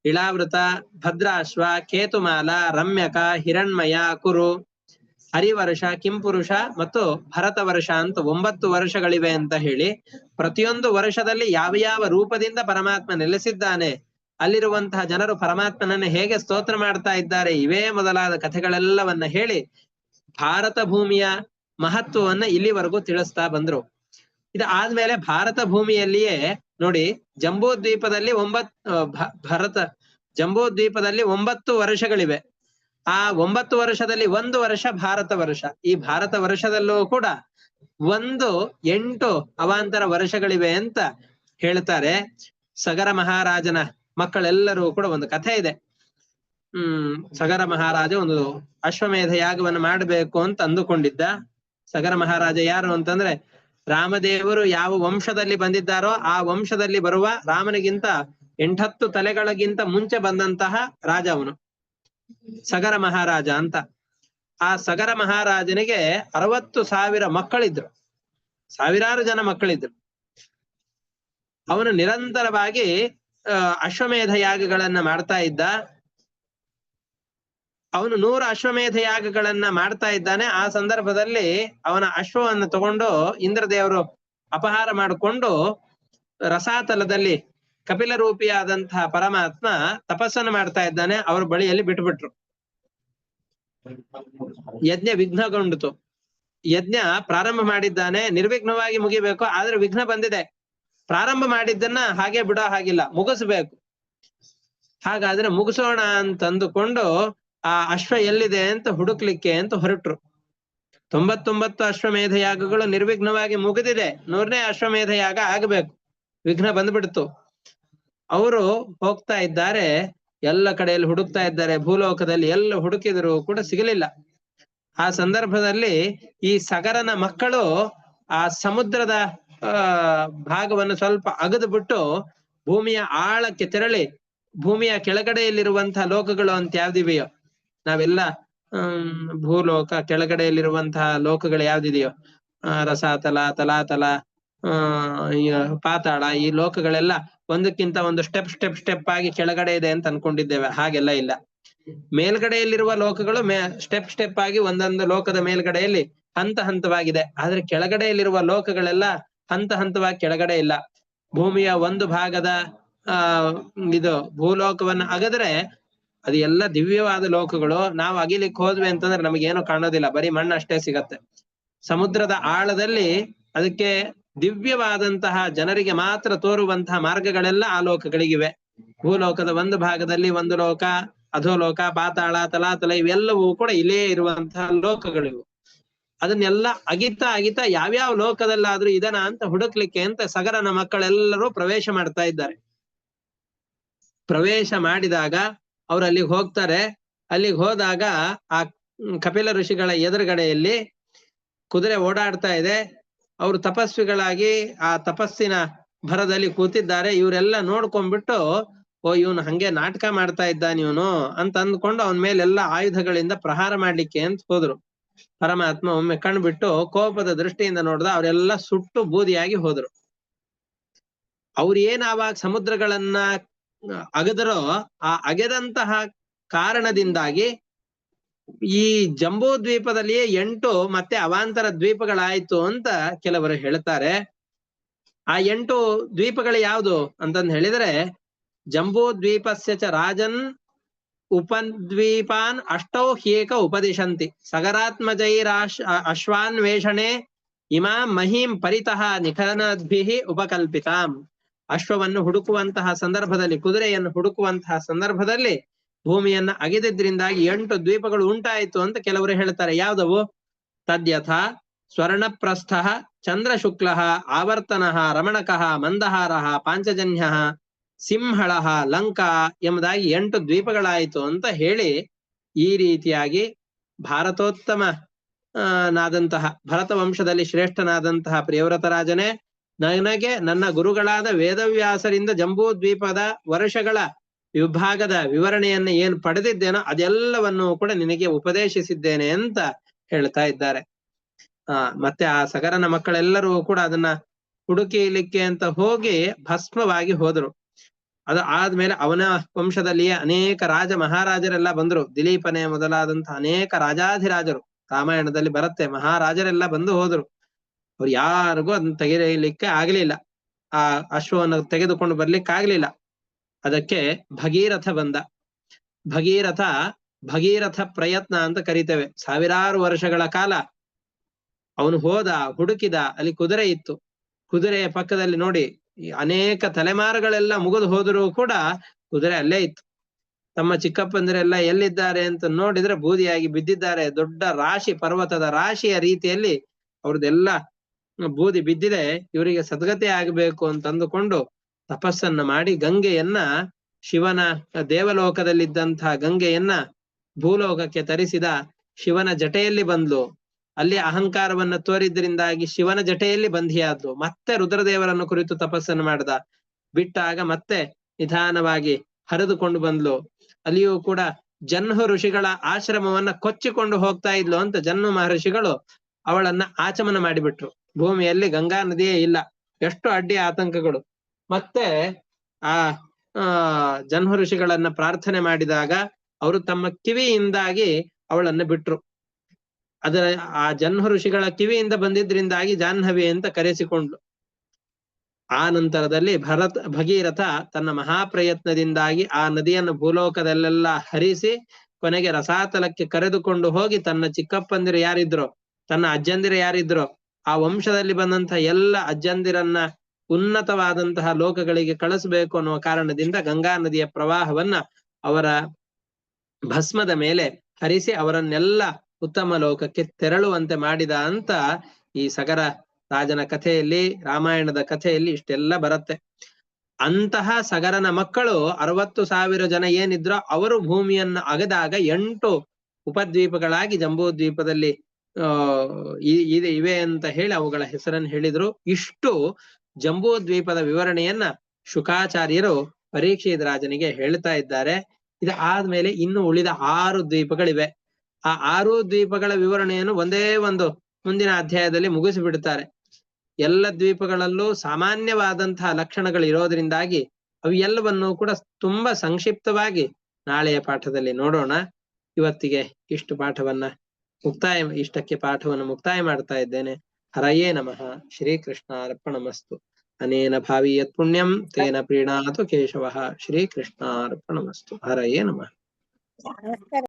ಇಳಾವೃತ, ಭದ್ರಾಶ್ವ, ಕೇತುಮಾಲ, ರಮ್ಯಕ, ಹಿರಣ್ಮಯ, ಕುರು, ಹರಿವರ್ಷ, ಕಿಂಪುರುಷ ಮತ್ತು ಭರತ ವರ್ಷ ಅಂತ 9 ವರ್ಷಗಳಿವೆ ಅಂತ ಹೇಳಿ, ಪ್ರತಿಯೊಂದು ವರ್ಷದಲ್ಲಿ ಯಾವ ಯಾವ ರೂಪದಿಂದ ಪರಮಾತ್ಮ ನೆಲೆಸಿದ್ದಾನೆ, ಅಲ್ಲಿರುವಂತಹ ಜನರು ಪರಮಾತ್ಮನನ್ನು ಹೇಗೆ ಸ್ತೋತ್ರ ಮಾಡ್ತಾ ಇದ್ದಾರೆ, ಇವೇ ಮೊದಲಾದ ಕಥೆಗಳೆಲ್ಲವನ್ನ ಹೇಳಿ ಭಾರತ ಭೂಮಿಯ ಮಹತ್ವವನ್ನ ಇಲ್ಲಿವರೆಗೂ ತಿಳಿಸ್ತಾ ಬಂದ್ರು. ಇದು ಆದ್ಮೇಲೆ ಭಾರತ ಭೂಮಿಯಲ್ಲಿಯೇ ನೋಡಿ, ಜಂಬೂ ದ್ವೀಪದಲ್ಲಿ ಜಂಬೂ ದ್ವೀಪದಲ್ಲಿ 9 ವರ್ಷಗಳಿವೆ. ಆ 9 ವರ್ಷದಲ್ಲಿ 1 ವರ್ಷ ಭಾರತ ವರ್ಷ. ಈ ಭಾರತ ವರ್ಷದಲ್ಲೂ ಕೂಡ 8 ಅವಾಂತರ ವರ್ಷಗಳಿವೆ ಅಂತ ಹೇಳ್ತಾರೆ. ಸಗರ ಮಹಾರಾಜನ ಮಕ್ಕಳೆಲ್ಲರೂ ಕೂಡ ಒಂದು ಕಥೆ ಇದೆ. ಸಗರ ಮಹಾರಾಜ ಒಂದು ಅಶ್ವಮೇಧ ಯಾಗವನ್ನು ಮಾಡಬೇಕು ಅಂತ ಅಂದುಕೊಂಡಿದ್ದ. ಸಗರ ಮಹಾರಾಜ ಯಾರು ಅಂತಂದ್ರೆ, ರಾಮದೇವರು ಯಾವ ವಂಶದಲ್ಲಿ ಬಂದಿದ್ದಾರೋ ಆ ವಂಶದಲ್ಲಿ ಬರುವ ರಾಮನಿಗಿಂತ 8-10 ತಲೆಗಳಿಗಿಂತ ಮುಂಚೆ ಬಂದಂತಹ ರಾಜ ಅವನು, ಸಗರ ಮಹಾರಾಜ ಅಂತ. ಆ ಸಗರ ಮಹಾರಾಜನಿಗೆ 60,000 ಮಕ್ಕಳಿದ್ರು, ಸಾವಿರಾರು ಜನ ಮಕ್ಕಳಿದ್ರು. ಅವನು ನಿರಂತರವಾಗಿ ಅಶ್ವಮೇಧ ಯಾಗಗಳನ್ನ ಮಾಡ್ತಾ ಇದ್ದ. ಅವನು 100 ಅಶ್ವಮೇಧ ಯಾಗಗಳನ್ನ ಮಾಡ್ತಾ ಇದ್ದಾನೆ. ಆ ಸಂದರ್ಭದಲ್ಲಿ ಅವನ ಅಶ್ವವನ್ನು ತಗೊಂಡು ಇಂದ್ರದೇವರು ಅಪಹಾರ ಮಾಡಿಕೊಂಡು ರಸಾತಲದಲ್ಲಿ ಕಪಿಲ ರೂಪಿಯಾದಂತಹ ಪರಮಾತ್ಮ ತಪಸ್ಸನ್ನು ಮಾಡ್ತಾ ಇದ್ದಾನೆ. ಅವ್ರ ಬಳಿಯಲ್ಲಿ ಬಿಟ್ಬಿಟ್ರು. ಯಜ್ಞ ವಿಘ್ನಗೊಂಡಿತು. ಯಜ್ಞ ಪ್ರಾರಂಭ ಮಾಡಿದ್ದಾನೆ, ನಿರ್ವಿಘ್ನವಾಗಿ ಮುಗಿಬೇಕು, ಆದ್ರೆ ವಿಘ್ನ ಬಂದಿದೆ. ಪ್ರಾರಂಭ ಮಾಡಿದ್ದನ್ನ ಹಾಗೆ ಬಿಡೋ ಹಾಗಿಲ್ಲ, ಮುಗಿಸ್ಬೇಕು. ಹಾಗಾದ್ರೆ ಮುಗಿಸೋಣ ಅಂತಂದುಕೊಂಡು ಆ ಅಶ್ವ ಎಲ್ಲಿದೆ ಅಂತ ಹುಡುಕ್ಲಿಕ್ಕೆ ಅಂತ ಹೊರಟ್ರು. 99 ಅಶ್ವಮೇಧ ಯಾಗಗಳು ನಿರ್ವಿಘ್ನವಾಗಿ ಮುಗಿದಿದೆ. 100ನೇ ಅಶ್ವಮೇಧ ಯಾಗ ಆಗಬೇಕು, ವಿಘ್ನ ಬಂದ್ಬಿಡ್ತು. ಅವರು ಹೋಗ್ತಾ ಇದ್ದಾರೆ, ಎಲ್ಲ ಕಡೆಯಲ್ಲಿ ಹುಡುಕ್ತಾ ಇದ್ದಾರೆ. ಭೂಲೋಕದಲ್ಲಿ ಎಲ್ಲ ಹುಡುಕಿದ್ರು ಕೂಡ ಸಿಗಲಿಲ್ಲ. ಆ ಸಂದರ್ಭದಲ್ಲಿ ಈ ಸಗರನ ಮಕ್ಕಳು ಆ ಸಮುದ್ರದ ಭಾಗವನ್ನು ಸ್ವಲ್ಪ ಅಗದು ಬಿಟ್ಟು ಭೂಮಿಯ ಆಳಕ್ಕೆ ತೆರಳಿ, ಭೂಮಿಯ ಕೆಳಗಡೆಯಲ್ಲಿರುವಂತಹ ಲೋಕಗಳು ಅಂತ ಯಾವ್ದಿವೆಯೋ, ನಾವೆಲ್ಲ ಭೂಲೋಕ ಕೆಳಗಡೆಯಲ್ಲಿರುವಂತಹ ಲೋಕಗಳು ಯಾವ್ದಿದೆಯೋ, ರಸಾತಲ, ತಲಾತಲ, ಪಾತಾಳ, ಈ ಲೋಕಗಳೆಲ್ಲ ಒಂದಕ್ಕಿಂತ ಒಂದು ಸ್ಟೆಪ್ ಆಗಿ ಕೆಳಗಡೆ ಇದೆ ಅಂತ ಅನ್ಕೊಂಡಿದ್ದೇವೆ. ಹಾಗೆಲ್ಲ ಇಲ್ಲ. ಮೇಲ್ಗಡೆಯಲ್ಲಿರುವ ಲೋಕಗಳು ಸ್ಟೆಪ್ ಆಗಿ ಒಂದೊಂದು ಲೋಕದ ಮೇಲ್ಗಡೆಯಲ್ಲಿ ಹಂತವಾಗಿದೆ. ಆದ್ರೆ ಕೆಳಗಡೆಯಲ್ಲಿರುವ ಲೋಕಗಳೆಲ್ಲ ಹಂತವಾಗಿ ಕೆಳಗಡೆ ಇಲ್ಲ. ಭೂಮಿಯ ಒಂದು ಭಾಗದ ಇದು ಭೂಲೋಕವನ್ನು ಅಗದ್ರೆ ಅದು ಎಲ್ಲ ದಿವ್ಯವಾದ ಲೋಕಗಳು. ನಾವು ಅಗಿಲಿಕ್ಕೆ ಹೋದ್ವಿ ಅಂತಂದ್ರೆ ನಮಗೇನು ಕಾಣೋದಿಲ್ಲ, ಬರೀ ಮಣ್ಣು ಅಷ್ಟೇ ಸಿಗತ್ತೆ. ಸಮುದ್ರದ ಆಳದಲ್ಲಿ ಅದಕ್ಕೆ ದಿವ್ಯವಾದಂತಹ ಜನರಿಗೆ ಮಾತ್ರ ತೋರುವಂತಹ ಮಾರ್ಗಗಳೆಲ್ಲ ಆ ಲೋಕಗಳಿಗಿವೆ. ಭೂಲೋಕದ ಒಂದು ಭಾಗದಲ್ಲಿ ಒಂದು ಲೋಕ, ಅಧೋಲೋಕ, ಪಾತಾಳ, ತಲಾತಲ, ಇವೆಲ್ಲವೂ ಕೂಡ ಇಲ್ಲೇ ಇರುವಂತಹ ಲೋಕಗಳಿವು. ಅದನ್ನೆಲ್ಲ ಅಗಿತಾ ಯಾವ್ಯಾವ ಲೋಕದಲ್ಲಾದ್ರೂ ಇದನ ಅಂತ ಹುಡುಕ್ಲಿಕ್ಕೆ ಅಂತ ಸಗರನ ಮಕ್ಕಳೆಲ್ಲರೂ ಪ್ರವೇಶ ಮಾಡ್ತಾ ಇದ್ದಾರೆ. ಪ್ರವೇಶ ಮಾಡಿದಾಗ ಅವ್ರು ಅಲ್ಲಿಗೆ ಹೋಗ್ತಾರೆ. ಅಲ್ಲಿಗೆ ಹೋದಾಗ ಆ ಕಪಿಲ ಋಷಿಗಳ ಎದುರುಗಡೆಯಲ್ಲಿ ಕುದುರೆ ಓಡಾಡ್ತಾ ಇದೆ. ಅವರು ತಪಸ್ವಿಗಳಾಗಿ ಆ ತಪಸ್ಸಿನ ಭರದಲ್ಲಿ ಕೂತಿದ್ದಾರೆ. ಇವರೆಲ್ಲ ನೋಡ್ಕೊಂಡ್ಬಿಟ್ಟು, ಓ ಇವನು ಹಂಗೆ ನಾಟಕ ಮಾಡ್ತಾ ಇದ್ದಾನೆ ಇವನು ಅಂತ ಅಂದ್ಕೊಂಡು ಅವನ ಮೇಲೆಲ್ಲ ಆಯುಧಗಳಿಂದ ಪ್ರಹಾರ ಮಾಡ್ಲಿಕ್ಕೆ ಅಂತ ಹೋದ್ರು. ಪರಮಾತ್ಮ ಒಮ್ಮೆ ಕಣ್ಬಿಟ್ಟು ಕೋಪದ ದೃಷ್ಟಿಯಿಂದ ನೋಡ್ದ, ಅವರೆಲ್ಲ ಸುಟ್ಟು ಬೂದಿಯಾಗಿ ಹೋದ್ರು. ಅವ್ರು ಏನ್ ಆವಾಗ ಸಮುದ್ರಗಳನ್ನ ಅಗದರೋ ಆ ಅಗೆದಂತಹ ಕಾರಣದಿಂದಾಗಿ ಈ ಜಂಬೂ ದ್ವೀಪದಲ್ಲಿಯೇ 8 ಮತ್ತೆ ಅವಾಂತರ ದ್ವೀಪಗಳಾಯ್ತು ಅಂತ ಕೆಲವರು ಹೇಳ್ತಾರೆ. ಆ 8 ದ್ವೀಪಗಳು ಯಾವುದು ಅಂತಂದು ಹೇಳಿದ್ರೆ, ಜಂಬೂ ದ್ವೀಪಸ್ಯ ಚ ರಾಜನ್ ಉಪದ್ವೀಪಾನ್ ಅಷ್ಟೌ ಹ್ಯೇಕ ಉಪದಿಶಂತಿ ಸಗರಾತ್ಮಜೈರಾಶ್ ಅಶ್ವಾನ್ವೇಷಣೆ ಇಮಾಂ ಮಹೀಂ ಪರಿತಃ ನಿಖನದ್ಭಿಃ ಉಪಕಲ್ಪಿತಾಂ. ಅಶ್ವವನ್ನು ಹುಡುಕುವಂತಹ ಸಂದರ್ಭದಲ್ಲಿ, ಕುದುರೆಯನ್ನು ಹುಡುಕುವಂತಹ ಸಂದರ್ಭದಲ್ಲಿ ಭೂಮಿಯನ್ನ ಅಗೆದಿದ್ರಿಂದಾಗಿ 8 ದ್ವೀಪಗಳು ಉಂಟಾಯಿತು ಅಂತ ಕೆಲವರು ಹೇಳ್ತಾರೆ. ಯಾವ್ದವು? ತದ್ಯಥ ಸ್ವರ್ಣಪ್ರಸ್ಥಃ ಚಂದ್ರಶುಕ್ಲಃ ಆವರ್ತನಃ ರಮಣಕಃ ಮಂದಹಾರಃ ಪಾಂಚಜನ್ಯಃ ಸಿಂಹಳಃ ಲಂಕಾ ಎಂಬುದಾಗಿ 8 ದ್ವೀಪಗಳಾಯಿತು ಅಂತ ಹೇಳಿ, ಈ ರೀತಿಯಾಗಿ ಭಾರತೋತ್ತಮ ನಾದಂತಹ ಭರತ ವಂಶದಲ್ಲಿ ಶ್ರೇಷ್ಠನಾದಂತಹ ಪ್ರಿಯವ್ರತ ರಾಜನೇ, ನನಗೆ ನನ್ನ ಗುರುಗಳಾದ ವೇದವ್ಯಾಸರಿಂದ ಜಂಬೂ ದ್ವೀಪದ ವರ್ಷಗಳ ವಿಭಾಗದ ವಿವರಣೆಯನ್ನು ಏನು ಪಡೆದಿದ್ದೇನೋ ಅದೆಲ್ಲವನ್ನು ಕೂಡ ನಿನಗೆ ಉಪದೇಶಿಸಿದ್ದೇನೆ ಅಂತ ಹೇಳ್ತಾ ಇದ್ದಾರೆ. ಮತ್ತೆ ಆ ಸಗರನ ಮಕ್ಕಳೆಲ್ಲರೂ ಕೂಡ ಅದನ್ನ ಹುಡುಕಿಲಿಕ್ಕೆ ಅಂತ ಹೋಗಿ ಭಸ್ಮವಾಗಿ ಹೋದ್ರು. ಅದು ಆದ್ಮೇಲೆ ಅವನ ವಂಶದಲ್ಲಿಯೇ ಅನೇಕ ರಾಜ ಮಹಾರಾಜರೆಲ್ಲ ಬಂದ್ರು. ದಿಲೀಪನೇ ಮೊದಲಾದಂತಹ ಅನೇಕ ರಾಜಾಧಿರಾಜರು, ರಾಮಾಯಣದಲ್ಲಿ ಬರುತ್ತೆ, ಮಹಾರಾಜರೆಲ್ಲ ಬಂದು ಹೋದ್ರು. ಅವ್ರು ಯಾರಿಗೂ ಅದನ್ನ ತೆಗೆಯಲಿಕ್ಕೆ ಆಗ್ಲಿಲ್ಲ, ಆ ಅಶ್ವವನ್ನು ತೆಗೆದುಕೊಂಡು ಬರ್ಲಿಕ್ಕೆ ಆಗ್ಲಿಲ್ಲ. ಅದಕ್ಕೆ ಭಗೀರಥ ಬಂದ. ಭಗೀರಥ ಪ್ರಯತ್ನ ಅಂತ ಕರಿತೇವೆ. ಸಾವಿರಾರು ವರ್ಷಗಳ ಕಾಲ ಅವನು ಹೋದ, ಹುಡುಕಿದ. ಅಲ್ಲಿ ಕುದುರೆ ಇತ್ತು, ಕುದುರೆಯ ಪಕ್ಕದಲ್ಲಿ ನೋಡಿ ಅನೇಕ ತಲೆಮಾರುಗಳೆಲ್ಲ ಮುಗಿದು ಹೋದರೂ ಕೂಡ ಕುದುರೆ ಅಲ್ಲೇ ಇತ್ತು. ತಮ್ಮ ಚಿಕ್ಕಪ್ಪಂದಿರೆಲ್ಲ ಎಲ್ಲಿದ್ದಾರೆ ಅಂತ ನೋಡಿದ್ರೆ ಬೂದಿಯಾಗಿ ಬಿದ್ದಿದ್ದಾರೆ. ದೊಡ್ಡ ರಾಶಿ, ಪರ್ವತದ ರಾಶಿಯ ರೀತಿಯಲ್ಲಿ ಅವ್ರದ್ದೆಲ್ಲ ಬೂದಿ ಬಿದ್ದಿದೆ. ಇವರಿಗೆ ಸದ್ಗತಿ ಆಗಬೇಕು ಅಂತ ಅಂದುಕೊಂಡು ತಪಸ್ಸನ್ನ ಮಾಡಿ ಗಂಗೆಯನ್ನ, ಶಿವನ ದೇವಲೋಕದಲ್ಲಿದ್ದಂತಹ ಗಂಗೆಯನ್ನ ಭೂಲೋಕಕ್ಕೆ ತರಿಸಿದ. ಶಿವನ ಜಟೆಯಲ್ಲಿ ಬಂದ್ಲು. ಅಲ್ಲಿ ಅಹಂಕಾರವನ್ನ ತೋರಿದ್ರಿಂದಾಗಿ ಶಿವನ ಜಟೆಯಲ್ಲಿ ಬಂಧಿಯಾದ್ಲು. ಮತ್ತೆ ರುದ್ರದೇವರನ್ನು ಕುರಿತು ತಪಸ್ಸನ್ನು ಮಾಡ್ದ. ಬಿಟ್ಟಾಗ ಮತ್ತೆ ನಿಧಾನವಾಗಿ ಹರಿದುಕೊಂಡು ಬಂದ್ಲು. ಅಲ್ಲಿಯೂ ಕೂಡ ಜನ್ಹು ಋಷಿಗಳ ಆಶ್ರಮವನ್ನ ಕೊಚ್ಚಿಕೊಂಡು ಹೋಗ್ತಾ ಇದ್ಲು ಅಂತ ಜನ್ಹು ಮಹರ್ಷಿಗಳು ಅವಳನ್ನ ಆಚಮನ ಮಾಡಿಬಿಟ್ರು. ಭೂಮಿಯಲ್ಲಿ ಗಂಗಾ ನದಿಯೇ ಇಲ್ಲ. ಎಷ್ಟು ಅಡ್ಡಿ ಆತಂಕಗಳು. ಮತ್ತೆ ಆ ಜನ್ಹು ಋಷಿಗಳನ್ನ ಪ್ರಾರ್ಥನೆ ಮಾಡಿದಾಗ ಅವರು ತಮ್ಮ ಕಿವಿಯಿಂದಾಗಿ ಅವಳನ್ನ ಬಿಟ್ರು. ಅದರ ಆ ಜನ್ಹು ಋಷಿಗಳ ಕಿವಿಯಿಂದ ಬಂದಿದ್ರಿಂದಾಗಿ ಜಾಹ್ನವಿ ಅಂತ ಕರೆಸಿಕೊಂಡ್ಲು. ಆ ನಂತರದಲ್ಲಿ ಭಗೀರಥ ತನ್ನ ಮಹಾಪ್ರಯತ್ನದಿಂದಾಗಿ ಆ ನದಿಯನ್ನು ಭೂಲೋಕದಲ್ಲೆಲ್ಲ ಹರಿಸಿ ಕೊನೆಗೆ ರಸಾತಲಕ್ಕೆ ಕರೆದುಕೊಂಡು ಹೋಗಿ ತನ್ನ ಚಿಕ್ಕಪ್ಪಂದಿರು ಯಾರಿದ್ರು, ತನ್ನ ಅಜ್ಜಂದಿರು ಯಾರಿದ್ರು, ಆ ವಂಶದಲ್ಲಿ ಬಂದಂತಹ ಎಲ್ಲ ಅಜ್ಜಂದಿರನ್ನ ಉನ್ನತವಾದಂತಹ ಲೋಕಗಳಿಗೆ ಕಳಿಸ್ಬೇಕು ಅನ್ನುವ ಕಾರಣದಿಂದ ಗಂಗಾ ನದಿಯ ಪ್ರವಾಹವನ್ನ ಅವರ ಭಸ್ಮದ ಮೇಲೆ ಹರಿಸಿ ಅವರನ್ನೆಲ್ಲ ಉತ್ತಮ ಲೋಕಕ್ಕೆ ತೆರಳುವಂತೆ ಮಾಡಿದ ಅಂತ ಈ ಸಗರ ರಾಜನ ಕಥೆಯಲ್ಲಿ, ರಾಮಾಯಣದ ಕಥೆಯಲ್ಲಿ ಇಷ್ಟೆಲ್ಲ ಬರುತ್ತೆ. ಅಂತಹ ಸಗರನ ಮಕ್ಕಳು 60,000 ಜನ ಏನಿದ್ರೋ ಅವರು ಭೂಮಿಯನ್ನು ಅಗೆದಾಗ 8 ಉಪದ್ವೀಪಗಳಾಗಿ ಜಂಬೂ ದ್ವೀಪದಲ್ಲಿ ಇವೆ ಅಂತ ಹೇಳಿ ಅವುಗಳ ಹೆಸರನ್ನು ಹೇಳಿದ್ರು. ಇಷ್ಟು ಜಂಬೂ ದ್ವೀಪದ ವಿವರಣೆಯನ್ನ ಶುಕಾಚಾರ್ಯರು ಪರೀಕ್ಷಿತ ರಾಜನಿಗೆ ಹೇಳ್ತಾ ಇದ್ದಾರೆ. ಇದು ಆದ್ಮೇಲೆ ಇನ್ನು ಉಳಿದ 6 ದ್ವೀಪಗಳಿವೆ. ಆ 6 ದ್ವೀಪಗಳ ವಿವರಣೆಯನ್ನು ಒಂದೇ ಒಂದು ಮುಂದಿನ ಅಧ್ಯಾಯದಲ್ಲಿ ಮುಗಿಸಿಬಿಡ್ತಾರೆ. ಎಲ್ಲ ದ್ವೀಪಗಳಲ್ಲೂ ಸಾಮಾನ್ಯವಾದಂತಹ ಲಕ್ಷಣಗಳು ಇರೋದ್ರಿಂದಾಗಿ ಅವು ಎಲ್ಲವನ್ನೂ ಕೂಡ ತುಂಬಾ ಸಂಕ್ಷಿಪ್ತವಾಗಿ ನಾಳೆಯ ಪಾಠದಲ್ಲಿ ನೋಡೋಣ. ಇವತ್ತಿಗೆ ಇಷ್ಟಕ್ಕೆ ಪಾಠವನ್ನು ಮುಕ್ತಾಯ ಮಾಡ್ತಾ ಇದ್ದೇನೆ. ಹರಯೇ ನಮಃ. ಶ್ರೀಕೃಷ್ಣ ಅರ್ಪಣಮಸ್ತು. ಅನೇನ ಭಾವಿಯತ್ ಪುಣ್ಯಂ ತೇನ ಪ್ರೀಣಾತು ಕೇಶವಃ. ಶ್ರೀಕೃಷ್ಣ ಅರ್ಪಣಮಸ್ತು. ಹರಯೇ ನಮಃ.